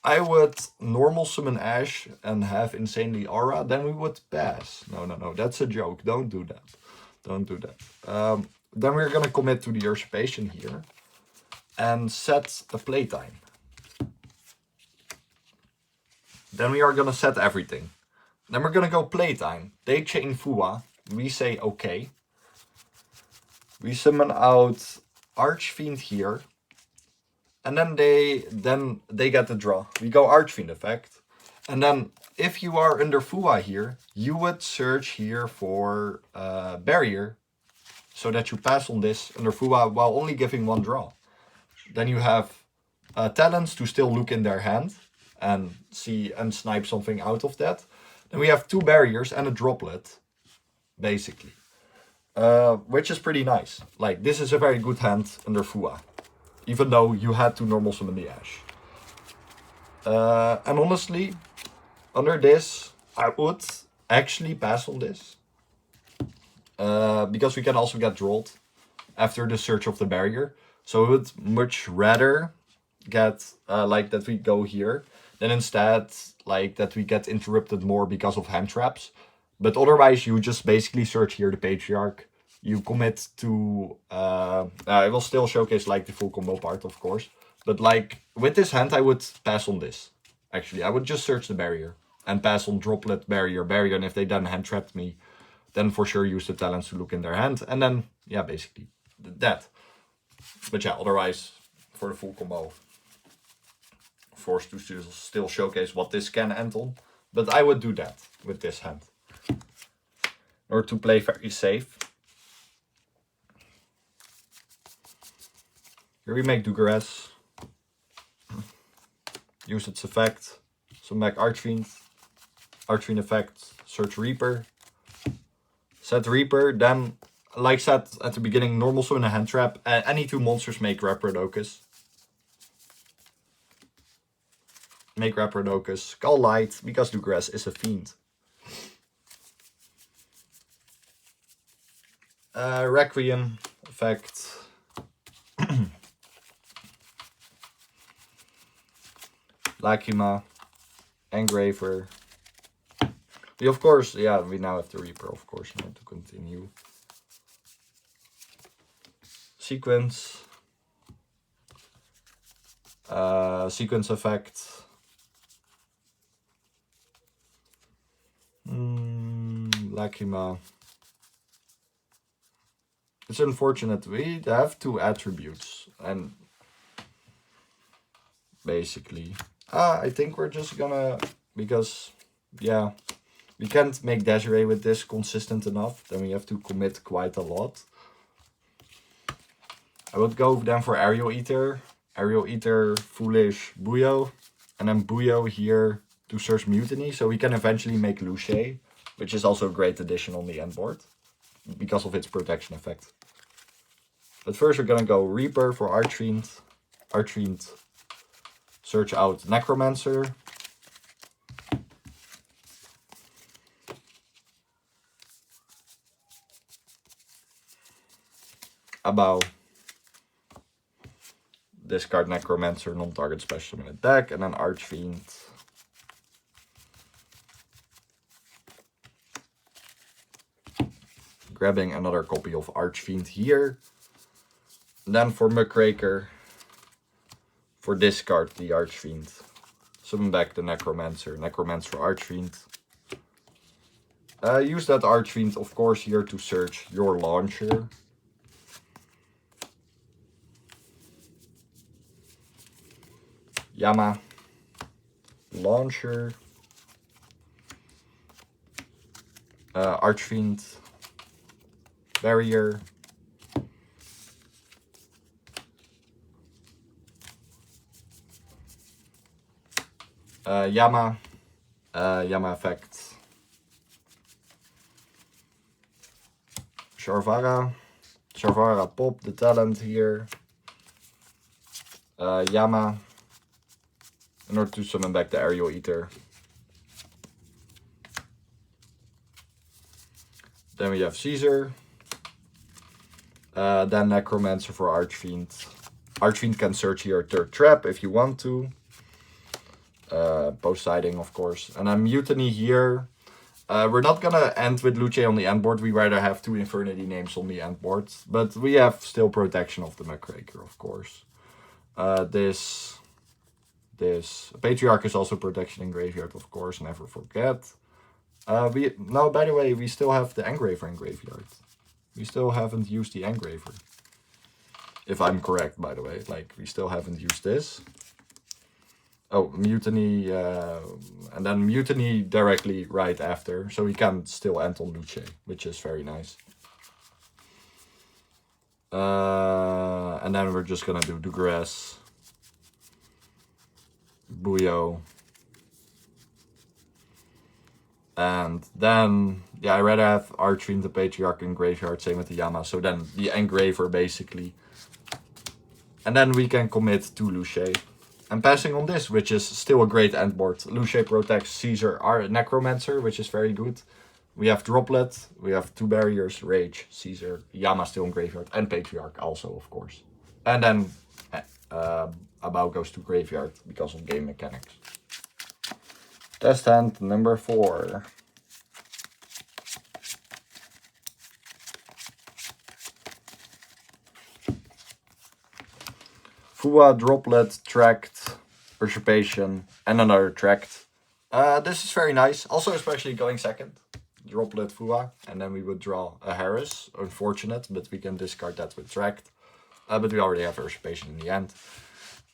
I would normal summon Ash and have Insanely Aura, then we would pass. No, that's a joke. Don't do that. Don't do that. Then we're gonna commit to the Usurpation here and set a playtime. Then we are gonna set everything. Then we're gonna go playtime. They chain Fua. We say okay. We summon out Archfiend here. And then they get the draw. We go Archfiend effect. And then if you are under Fua here, you would search here for Barrier. So that you pass on this under Fua while only giving one draw. Then you have talents to still look in their hand and see and snipe something out of that. Then we have 2 barriers and a droplet, basically. Which is pretty nice. Like, this is a very good hand under Fua. Even though you had to normal summon the Ash. And honestly, under this, I would actually pass on this. Because we can also get drolled after the search of the barrier. So I would much rather get, like that we go here. then instead, like, that we get interrupted more because of hand traps. But otherwise, you just basically search here the Patriarch. You commit to... I will still showcase, like, the full combo part, of course. But, like, with this hand, I would pass on this. Actually, I would just search the barrier. And pass on droplet, barrier, barrier. And if they then hand trapped me, then for sure use the talents to look in their hand. And then, yeah, basically, that. But yeah, otherwise, for the full combo, forced to still showcase what this can end on. But I would do that with this hand. In order to play very safe. Here we make Dugares. Use its effect. So back Archfiend. Archfiend effect. Search Reaper. Set Reaper. Then, like said at the beginning, normal summon a hand trap. Any two monsters make Raprodocus. Make Raprodocus. Call Light, because Dugares is a fiend. Requiem effect. Lacrima. Engraver. We of course, yeah, we now have the Reaper, of course, in order to continue. Sequence. Sequence effect. Lacrima. It's unfortunate we have two attributes, and basically, I think we're just gonna, because, yeah, we can't make Desiree with this consistent enough, then we have to commit quite a lot. I would go then for Aerial Eater, Foolish, Buyo, and then Buyo here to search Mutiny, so we can eventually make Luce, which is also a great addition on the end board, because of its protection effect. But first we're gonna go Reaper for Archfiend. Archfiend, search out Necromancer. Abao. Discard Necromancer, non-target special summon attack, and then Archfiend. Grabbing another copy of Archfiend here. And then for Muckraker, for discard the Archfiend. Summon back the Necromancer, Necromancer for Archfiend. Use that Archfiend, of course, here to search your launcher. Yama. Launcher. Archfiend. Barrier. Yama. Yama effect. Sharvara. Sharvara pop the talent here. Yama. In order to summon back the Aerial Eater. Then we have Caesar. Then Necromancer for Archfiend. Archfiend can search here third trap if you want to. Post-siding, of course. And then Mutiny here. We're not gonna end with Luce on the end board. We rather have two Infernity names on the end board. But we have still protection of the Muckraker, of course. This Patriarch is also protection in Graveyard, of course. Never forget. No, by the way, we still have the Engraver in Graveyard. We still haven't used the Engraver. If I'm correct, by the way. Like, we still haven't used this. Oh, Mutiny, and then Mutiny directly right after. So we can still end on Luce, which is very nice. And then we're just gonna do Dugares, Buyo. And then, yeah, I rather have Archfiend, the Patriarch, in Graveyard, same with the Yama. So then the Engraver, basically. And then we can commit to Luce. And passing on this, which is still a great end board. Luce protects Caesar, our Necromancer, which is very good. We have Droplet, we have two barriers, Rage, Caesar, Yama still in Graveyard, and Patriarch also, of course. And then Abao goes to Graveyard because of game mechanics. Test hand number 4. Fua, Droplet, Tract, Usurpation, and another Tract. This is very nice. Also, especially going second. Droplet Fua, and then we would draw a Harris. Unfortunate, but we can discard that with Tract. But we already have Usurpation in the end.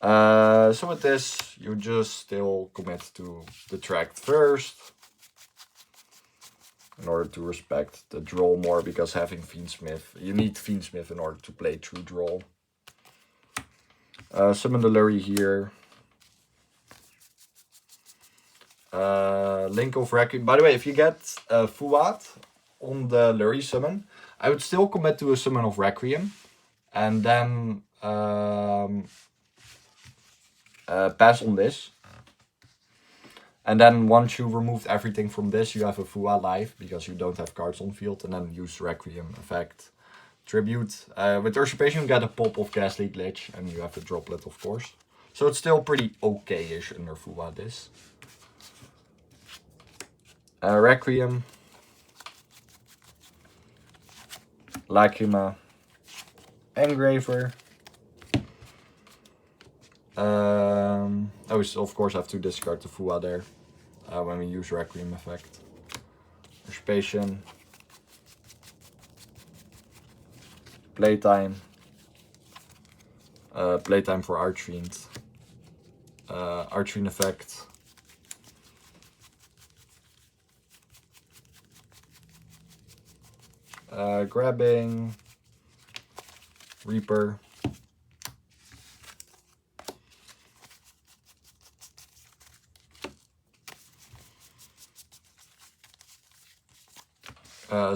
So with this, you just still commit to the Tract first. In order to respect the draw more, because having Fiendsmith, you need Fiendsmith in order to play true draw. Summon the Lurry here. Link of Requiem. By the way, if you get Fuad on the Lurry summon, I would still commit to a summon of Requiem. And then pass on this. And then once you removed everything from this, you have a Fua live, because you don't have cards on field. And then use Requiem effect. Tribute. With Usurpation you get a pop of Ghastly Glitch, and you have a Droplet of course. So it's still pretty okay-ish under Fua this. Requiem. Lacrima. Engraver. We of course have to discard the Fua there when we use Requiem effect. Usurpation. Playtime. Playtime for Archfiend. Archfiend effect. Grabbing. Reaper.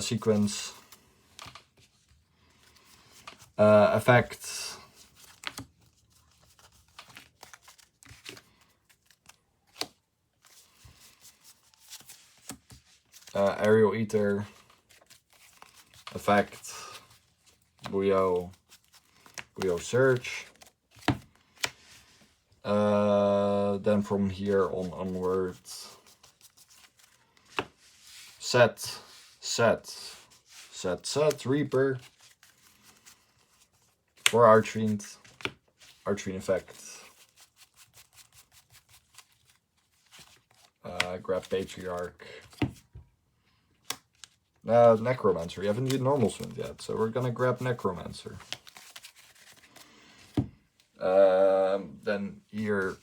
Sequence. Effect. Aerial Eater. Effect. Buyo Search. Then from here onwards. Set. Reaper. For Archfiend effect. Grab Patriarch. Necromancer. We haven't used normal swing yet, so we're gonna grab Necromancer. Then here.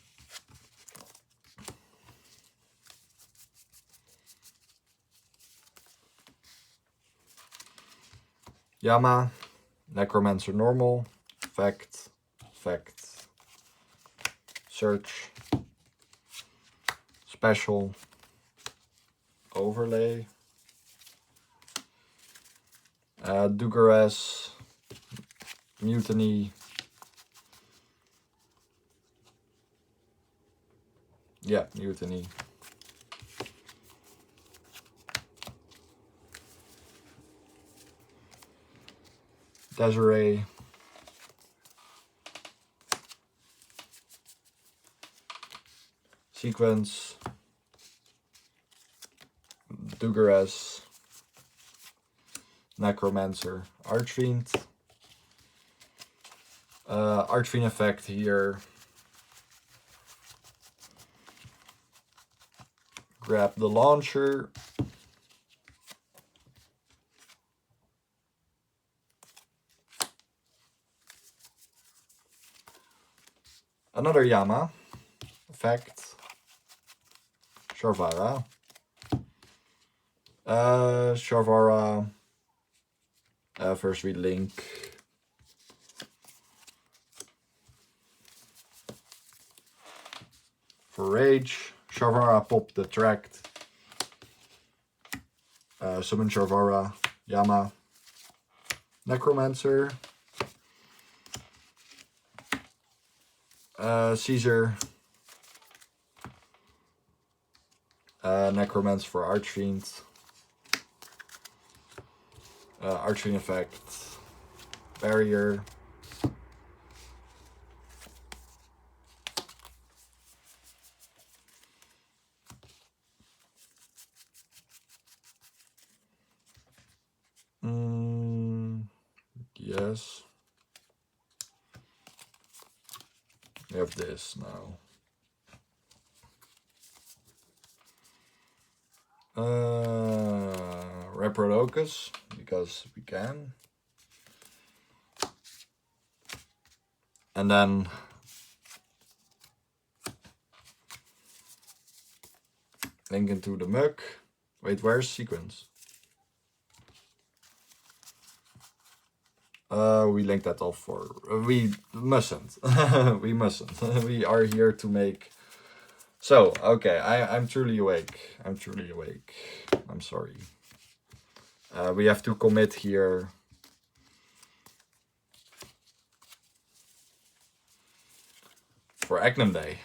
Yama. Necromancer normal. Effect. Search. Special. Overlay. Dugares. Mutiny. Yeah, Mutiny. Desiree. Sequence. Dugares. Necromancer. Archfiend. Archfiend effect here. Grab the launcher. Another Yama effect. Sharvara. Sharvara. First we link. For Rage. Sharvara pop the Tract. Summon Sharvara. Yama. Necromancer. Caesar. Necromancer for Archfiend. Archfiend effect. Barrier. this. We have this now. Reprodocus, because we can. And then link into the mug. Wait, where's sequence? We linked that off for... we mustn't. We mustn't. We are here to make... So, okay, I'm truly awake. I'm truly awake. I'm sorry. We have to commit here. For Agnum Day.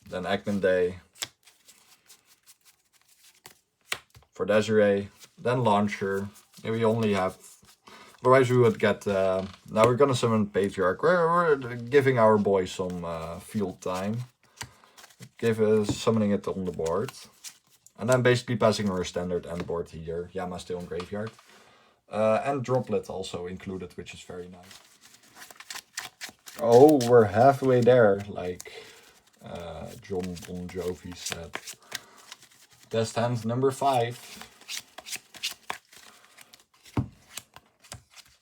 Then Agnum Day. For Desiree. Then Launcher. And we only have... Otherwise we would get... now we're gonna summon Patriarch. We're giving our boy some field time. Summoning it on the board. And then basically passing our standard end board here. Yama still in graveyard. And Droplet also included, which is very nice. Oh, we're halfway there, like John Bon Jovi said. Test hand number 5.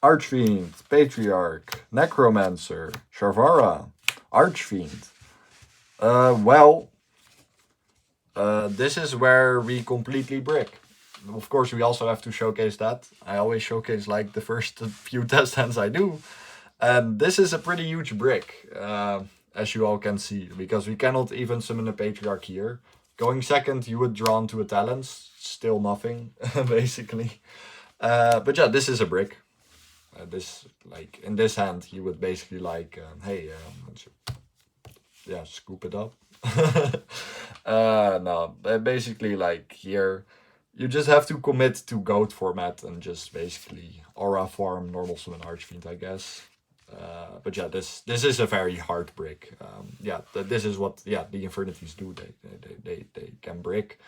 Archfiend, Patriarch, Necromancer, Sharvara, Archfiend. This is where we completely brick. Of course, we also have to showcase that. I always showcase like the first few test hands I do. And this is a pretty huge brick, as you all can see, because we cannot even summon a Patriarch here. Going second, you would draw into a Talons, still nothing, basically. But yeah, this is a brick. This, like, in this hand, you would basically like, hey, yeah, scoop it up. No, basically, like, here, you just have to commit to GOAT format and just basically aura farm, normal summon Archfiend, I guess. But yeah, this is a very hard brick. Yeah, this is what the Infernities do. They can brick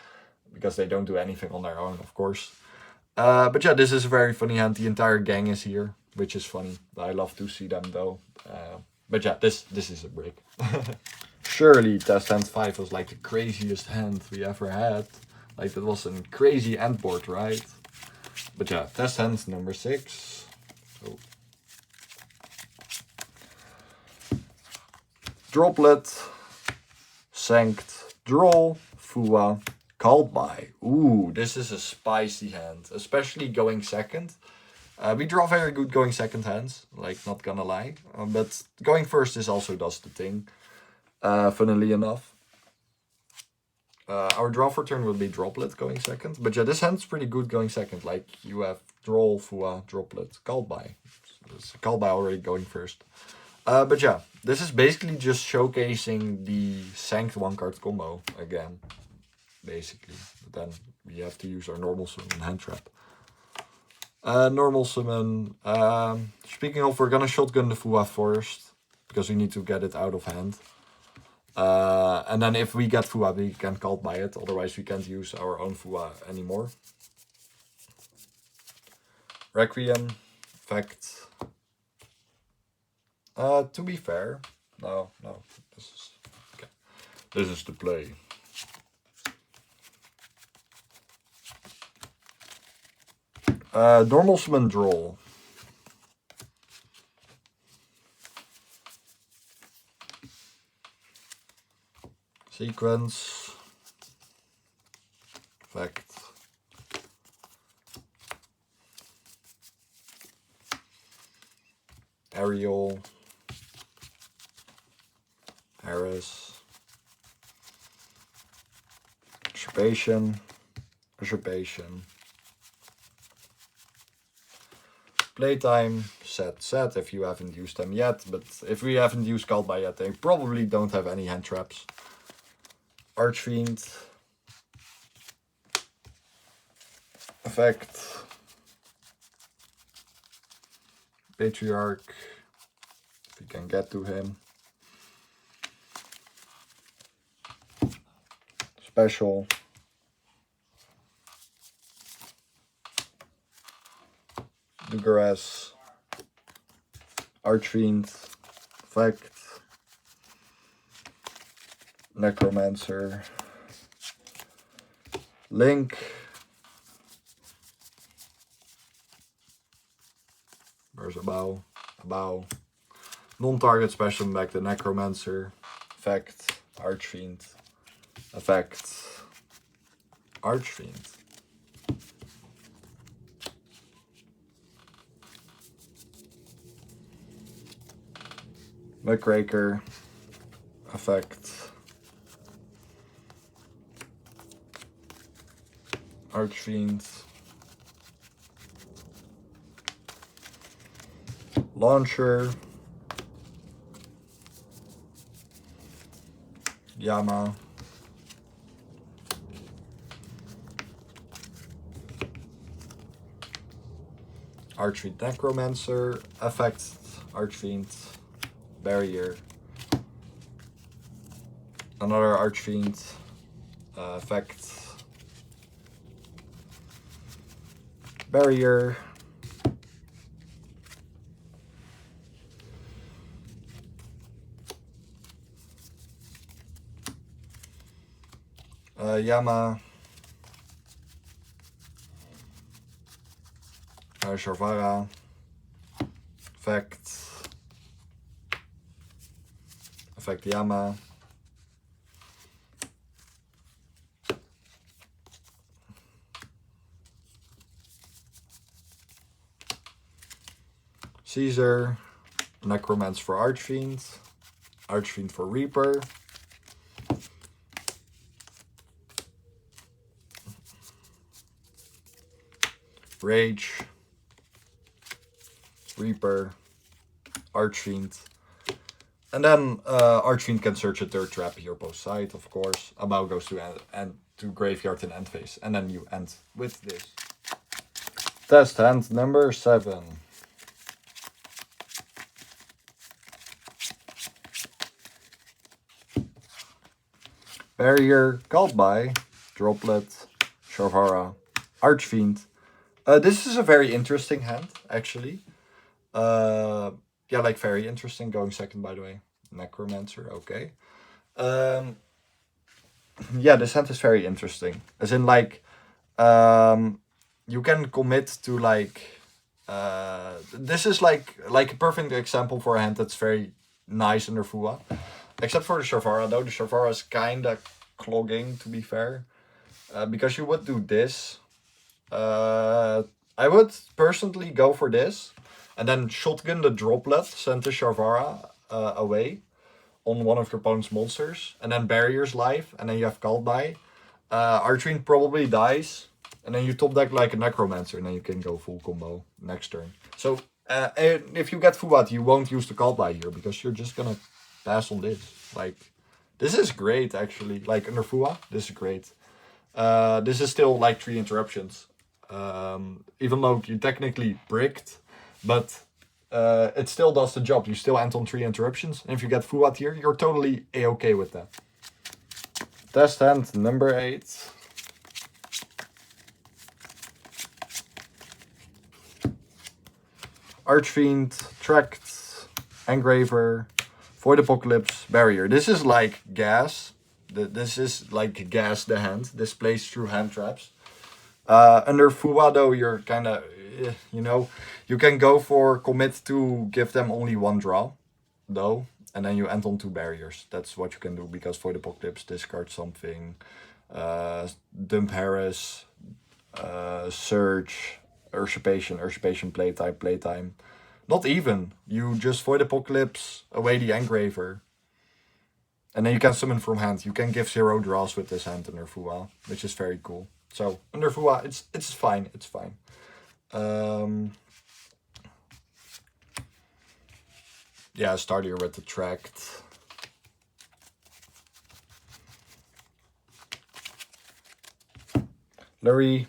because they don't do anything on their own, of course. But yeah, this is a very funny hand. The entire gang is here, which is funny. I love to see them though. But yeah, this is a brick. Surely test hand 5 was like the craziest hand we ever had. Like that was a crazy end board, right? But yeah, test hand number 6. So. Droplet, Sanct, Droll, Fua, Called By. Ooh, this is a spicy hand, especially going second. We draw very good going second hands, like, not gonna lie. But going first is also does the thing, funnily enough. Our draw for turn will be Droplet going second. But yeah, this hand's pretty good going second. Like, you have Droll, Fua, Droplet, Called By. So Called By already going first. But yeah, this is basically just showcasing the Sanct 1-card combo again, basically. But then we have to use our normal summon hand trap. Normal summon. Speaking of, we're gonna shotgun the Fua first, because we need to get it out of hand. And then if we get Fua, we can Called By it, otherwise we can't use our own Fua anymore. Requiem, Fact. To be fair, no, this is okay. This is the play. Normal summon Droll. Sequence. Fact. Ariel. Harris. Usurpation. Usurpation. Playtime. Set if you haven't used them yet. But if we haven't used Called By yet, they probably don't have any hand traps. Archfiend. Effect. Patriarch. If we can get to him. Special. Dugaras. Archfiend, effect, Necromancer, Link, where's a bow? A bow. Non-target special back the Necromancer, effect, Archfiend, effect, Archfiend. Muckraker, effect, Archfiend, Launcher, Yama, Archfiend Necromancer, effect, Archfiend, Barrier, another Archfiend, effect, Barrier, Yama, Sharvara, effect, Yama, Caesar, Necromancer for Archfiend, Archfiend for Reaper, Rage, Reaper, Archfiend, and then Archfiend can search a third trap here both side, of course. A bow goes to end to graveyard and end phase, and then you end with this. Test hand number 7. Barrier, called by Droplet, Sharvara, Archfiend. This is a very interesting hand, actually. Yeah, like very interesting. Going second, by the way. Necromancer, okay. Yeah, this hand is very interesting. As in, like, you can commit to, like, this is like a perfect example for a hand that's very nice under Fua. Except for the Sharvara, though. The Sharvara is kind of clogging, to be fair. Because you would do this. I would personally go for this. And then shotgun the Droplet, send the Sharvara away on one of your opponent's monsters. And then Barrier's life, and then you have Called By. Archfiend probably dies. And then you top deck like a Necromancer, and then you can go full combo next turn. So, if you get Fuat, you won't use the Called By here, because you're just gonna pass on this. Like, this is great, actually. Like, under Fua, this is great. This is still like 3 interruptions. Even though you technically bricked, but it still does the job. You still end on 3 interruptions. And if you get Fuat here, you're totally a-okay with that. Test hand number 8. Archfiend, Tract, Engraver, Void Apocalypse, Barrier. This is like gas. This is like gas the hand. This plays through hand traps. Under Fua, though, you're kind of, you know, you can go for commit to give them only 1 draw, though, and then you end on 2 barriers. That's what you can do, because Void Apocalypse, discard something, dump Harris, Surge, Usurpation, playtime. Not even. You just Void Apocalypse, away the Engraver. And then you can summon from hand. You can give 0 draws with this hand under Fua, which is very cool. So under Fua, it's fine. It's fine. Yeah, start here with the Tract. Lurie.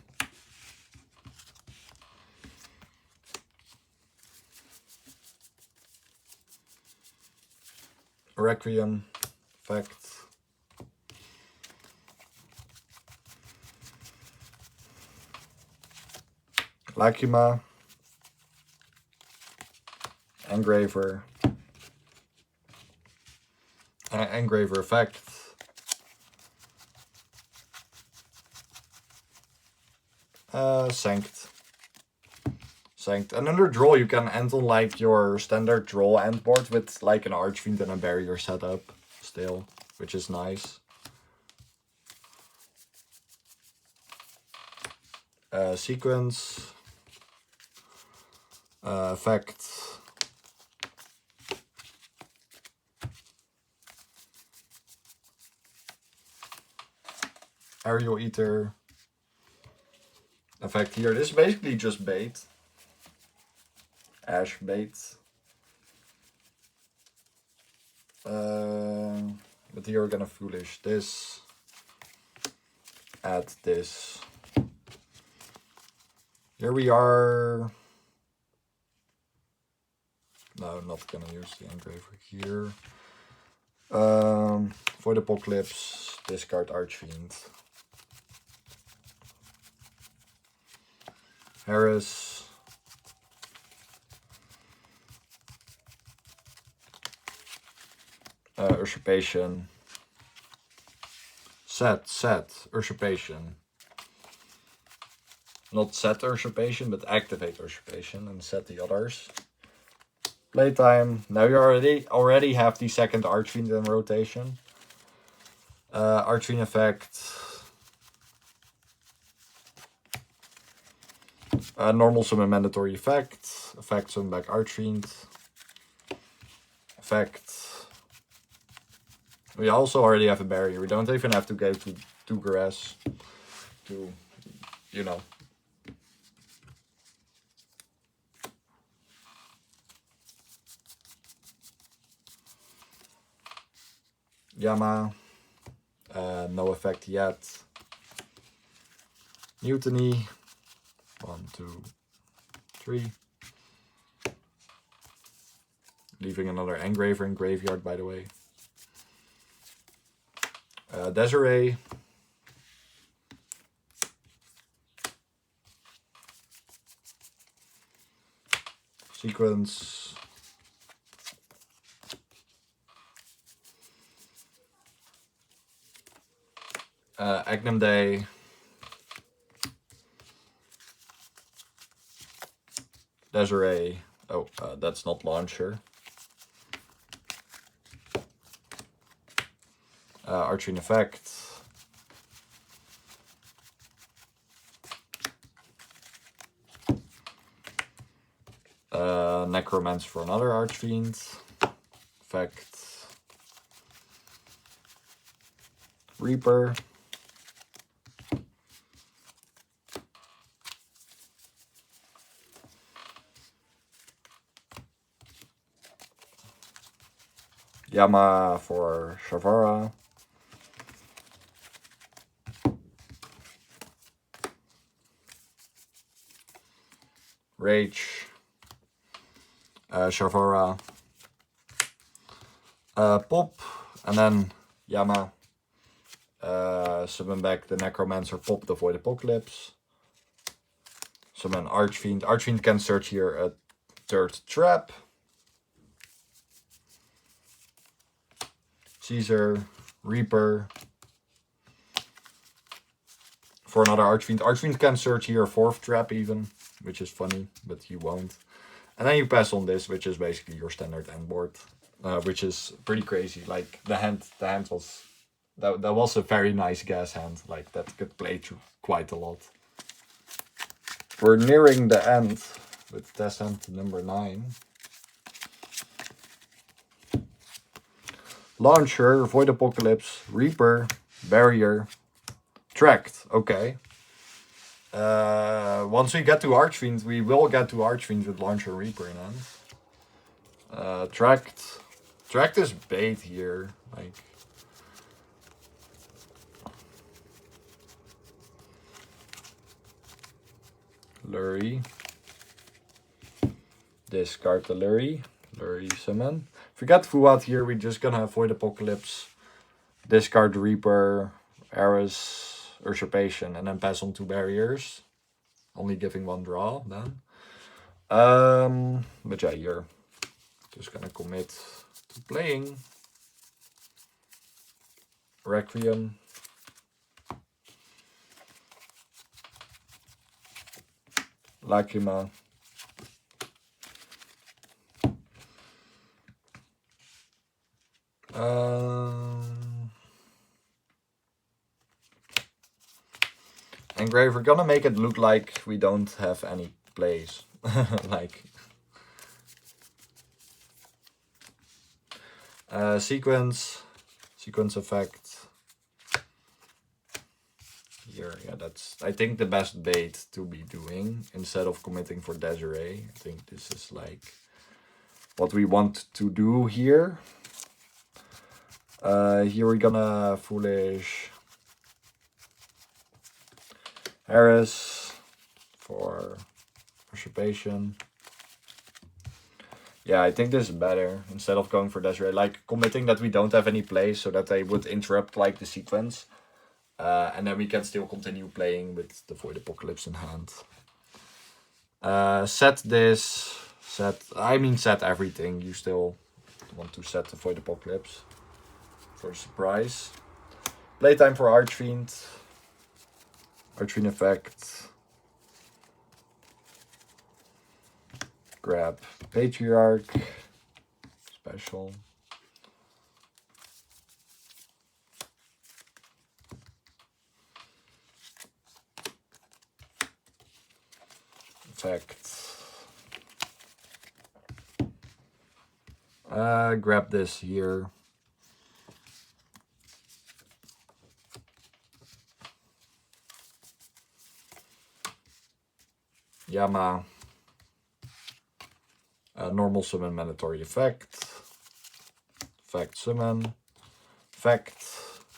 Requiem. Effect. Lacrima. Engraver. Engraver effect. Sanct. Another draw you can end on like your standard draw end board with like an Archfiend and a barrier setup still, which is nice. Sequence. Effect. Aerial Eater. Effect here. This is basically just bait. Ash bait. But here we're gonna foolish this. Add this. Here we are. No, not gonna use the engraver here. For the Apocalypse, discard Archfiend. Harris. Usurpation. Set, Usurpation. Not set Usurpation, but activate Usurpation and set the others. Playtime. Now you already have the second Archfiend in rotation. Archfiend effect. Normal summon mandatory effect. Effect summon back Archfiend. Effect. We also already have a barrier. We don't even have to go to grass to, you know. Yama. No effect yet. Mutiny. 1, 2, 3. Leaving another engraver in graveyard, by the way. Desiree. Sequence. Agnum Day. Desiree. Oh, that's not launcher. Archfiend effect. Necromance for another Archfiend. Effect. Reaper. Yama for Shavara. Rage. Shavara. Pop. And then Yama. Summon back the Necromancer, pop the Void Apocalypse. Summon Archfiend. Archfiend can search here a third trap. Caesar, Reaper. For another Archfiend. Archfiend can search here a fourth trap even, which is funny, but you won't. And then you pass on this, which is basically your standard end board, which is pretty crazy. Like the hand was, that was a very nice gas hand. Like that could play through quite a lot. We're nearing the end with test hand number 9. Launcher, Void Apocalypse, Reaper, Barrier, Tracked. Okay. Once we get to Archfiend, we will get to Archfiend with Launcher, Reaper in hand. Tracked. Tracked is bait here. Like. Lurie. Discard the Lurie. Lurie summon. Forget Fuad here, we're just gonna avoid Apocalypse, discard Reaper, Eris, Usurpation, and then pass on 2 barriers. Only giving 1 draw then. But yeah, here. Just gonna commit to playing Requiem. Lacrima. Engrave, we're gonna make it look like we don't have any plays. Like sequence effect. Here, yeah, that's I think the best bait to be doing instead of committing for Desiree. I think this is like what we want to do here. Here we're gonna foolish Harris for usurpation. Yeah, I think this is better instead of going for Desiree. Like committing that we don't have any plays so that they would interrupt like the sequence. And then we can still continue playing with the Void Apocalypse in hand. Set this. Set everything. You still want to set the Void Apocalypse for a surprise. Playtime for Archfiend. Archfiend effect. Grab Patriarch. Special. Effect. Grab this here. Yama. Normal summon mandatory effect. Effect summon. Effect.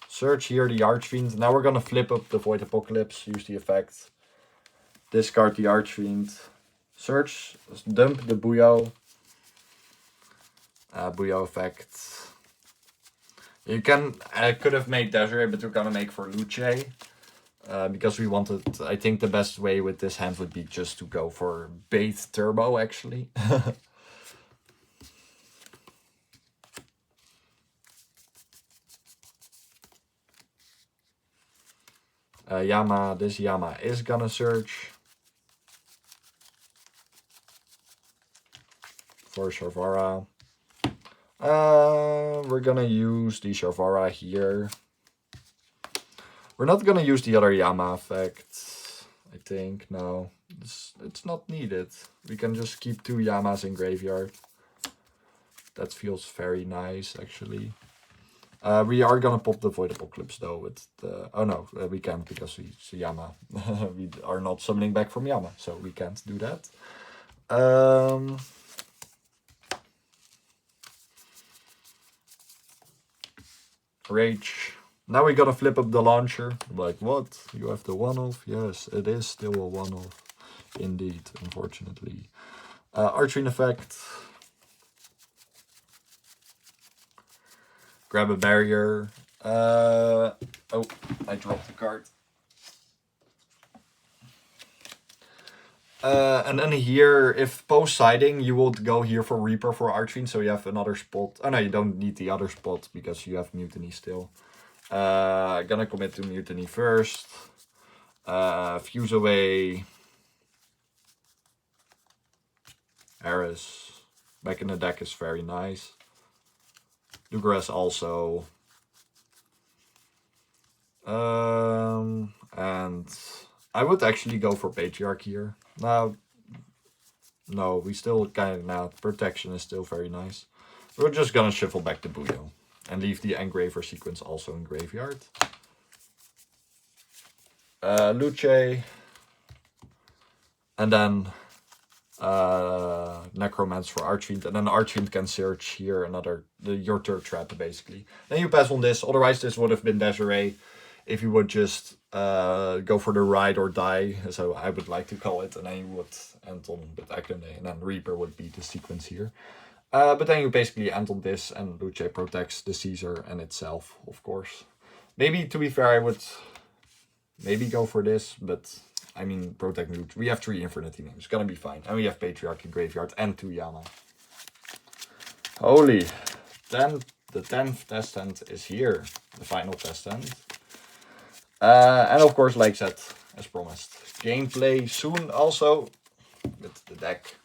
Search here the Archfiend. Now we're gonna flip up the Void Apocalypse. Use the effect. Discard the Archfiend. Search. Dump the Buyo. Buyo effect. You can. I could have made Desiree, but we're gonna make for Luce. Because we wanted, I think the best way with this hand would be just to go for bait turbo, actually. Yama, this Yama is gonna search for Sharvara. We're gonna use the Sharvara here. We're not gonna use the other Yama effect, I think. No, it's not needed. We can just keep 2 Yamas in graveyard. That feels very nice, actually. We are gonna pop the Void Apocalypse though with the... Oh no, we can't because it's Yama. We are not summoning back from Yama, so we can't do that. Rage. Now we gotta flip up the launcher. Like, what? You have the one-off? Yes, it is still a one-off. Indeed, unfortunately. Archfiend effect. Grab a barrier. Oh, I dropped the card. And then here, if post-siding, you would go here for Reaper for Archfiend, so you have another spot. Oh no, you don't need the other spot because you have Mutiny still. Gonna commit to Mutiny first. Fuse away Eris. Back in the deck is very nice. Lugares also. And I would actually go for Patriarch here. No, we still kind of now. Protection is still very nice. We're just gonna shuffle back the Buyo and leave the Engraver sequence also in graveyard. Luce. And then Necromance for Archfiend. And then Archfiend can search here another, your third trap basically. Then you pass on this. Otherwise this would have been Desiree if you would just go for the ride or die, so I would like to call it, and then you would end on with Akane, and then Reaper would be the sequence here. But then you basically end on this, and Luce protects the Caesar and itself, of course. Maybe, to be fair, I would maybe go for this, but I mean, protect Luce. We have 3 Infernity names, it's gonna be fine. And we have Patriarch in graveyard and 2 Yama. Holy, the 10th test end is here. The final test end. And of course, like I said, as promised, gameplay soon also with the deck.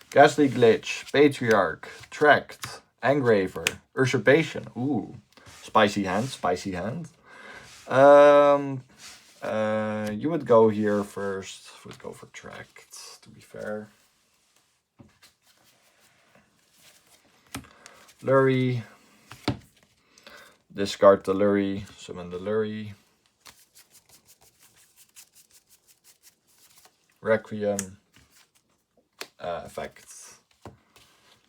Ghastly Glitch, Patriarch, Tract, Engraver, Usurpation. Ooh, spicy hand, spicy hand. You would go here first. Would go for Tract, to be fair. Lurry. Discard the Lurry, summon the Lurry. Requiem. Effect.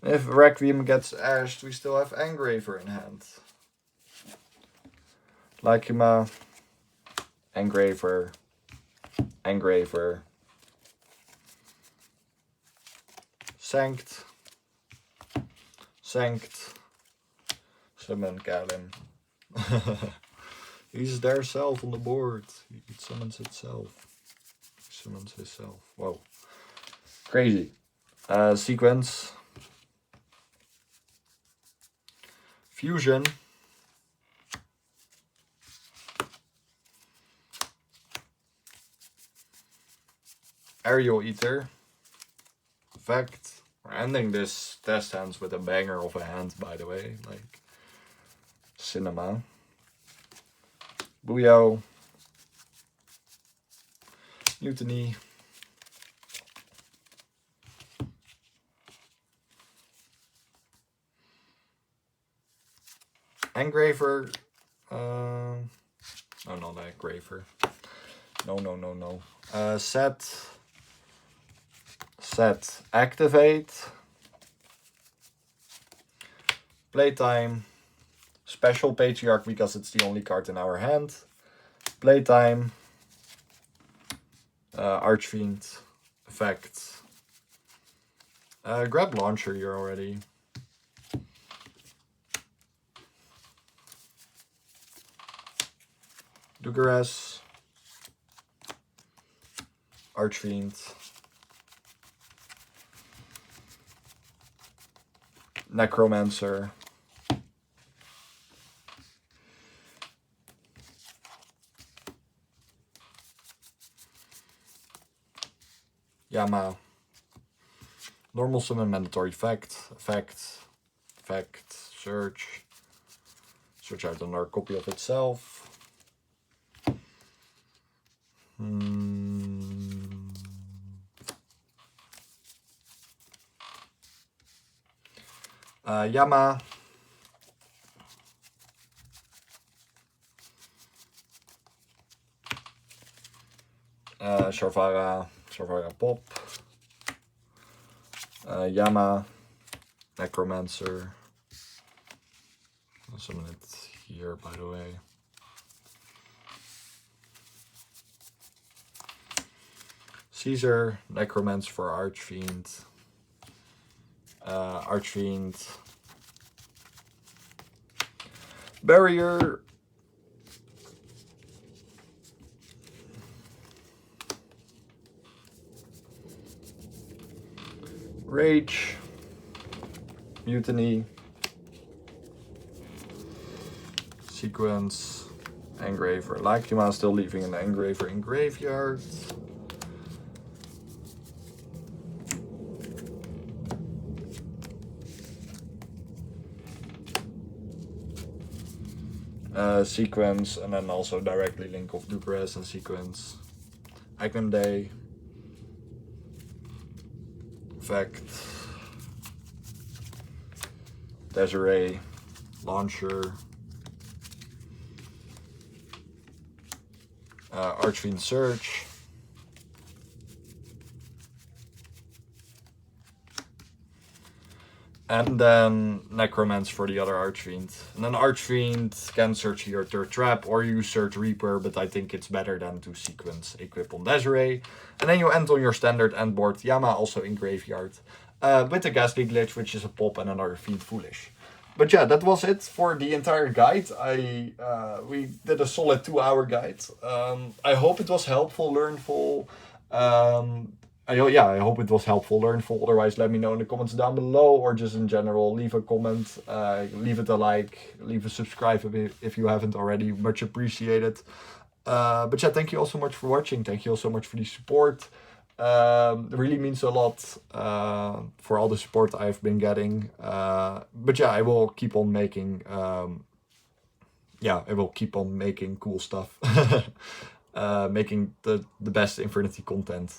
If Requiem gets ashed, we still have Engraver in hand. Lakima. Engraver. Engraver. Sanct. Sanct. Summon Kalim. He's there self on the board. It summons itself. He summons himself. Whoa. Crazy. Sequence. Fusion. Aerial Eater. Effect. We're ending this test hands with a banger of a hand, by the way. Like cinema. Booyah. Mutiny. Engraver. Oh, not Engraver. No. Set. Activate. Playtime. Special Patriarch because it's the only card in our hand. Playtime. Archfiend. Effect. Grab Launcher here already. Dugares. Archfiend. Necromancer. Yama. Normal summon mandatory effect. Search. Search out another copy of itself. Yama. Sharvara pop. Yama. Necromancer. I'll summon it here, by the way. Caesar, Necromancer for Archfiend. Archfiend. Barrier. Rage. Mutiny. Sequence. Engraver. Lakima still leaving an Engraver in graveyard. Sequence, and then also directly link of Dugares and Sequence. Agnum Day. Effect. Desiree. Launcher. Archfiend Search. And then Necromancer for the other Archfiend. And then Archfiend can search your third trap or you search Reaper, but I think it's better than to sequence equip on Desiree. And then you end on your standard end board, Yama also in graveyard. With the Ghastly Glitch, which is a pop and another Fiend Foolish. But yeah, that was it for the entire guide. We did a solid 2-hour guide. I hope it was helpful, learnful. I hope it was helpful, learnful. Otherwise, let me know in the comments down below, or just in general, leave a comment, leave it a like, leave a subscribe if you haven't already. Much appreciated. But yeah, thank you all so much for watching. Thank you all so much for the support. It really means a lot for all the support I've been getting. But yeah, I will keep on making. I will keep on making cool stuff. Making the best Infernity content.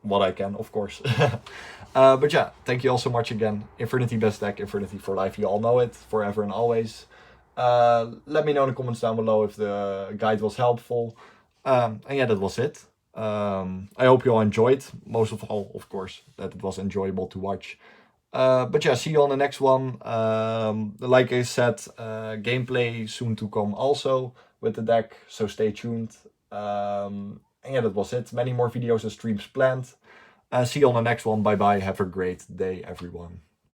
What I can, of course. But yeah, thank you all so much again. Infernity Best Deck, Infernity for Life. You all know it, forever and always. Let me know in the comments down below if the guide was helpful. And yeah, that was it. I hope you all enjoyed. Most of all, of course, that it was enjoyable to watch. But yeah, see you on the next one. Like I said, gameplay soon to come also with the deck, so stay tuned. And yeah, that was it. Many more videos and streams planned. See you on the next one. Bye bye. Have a great day, everyone.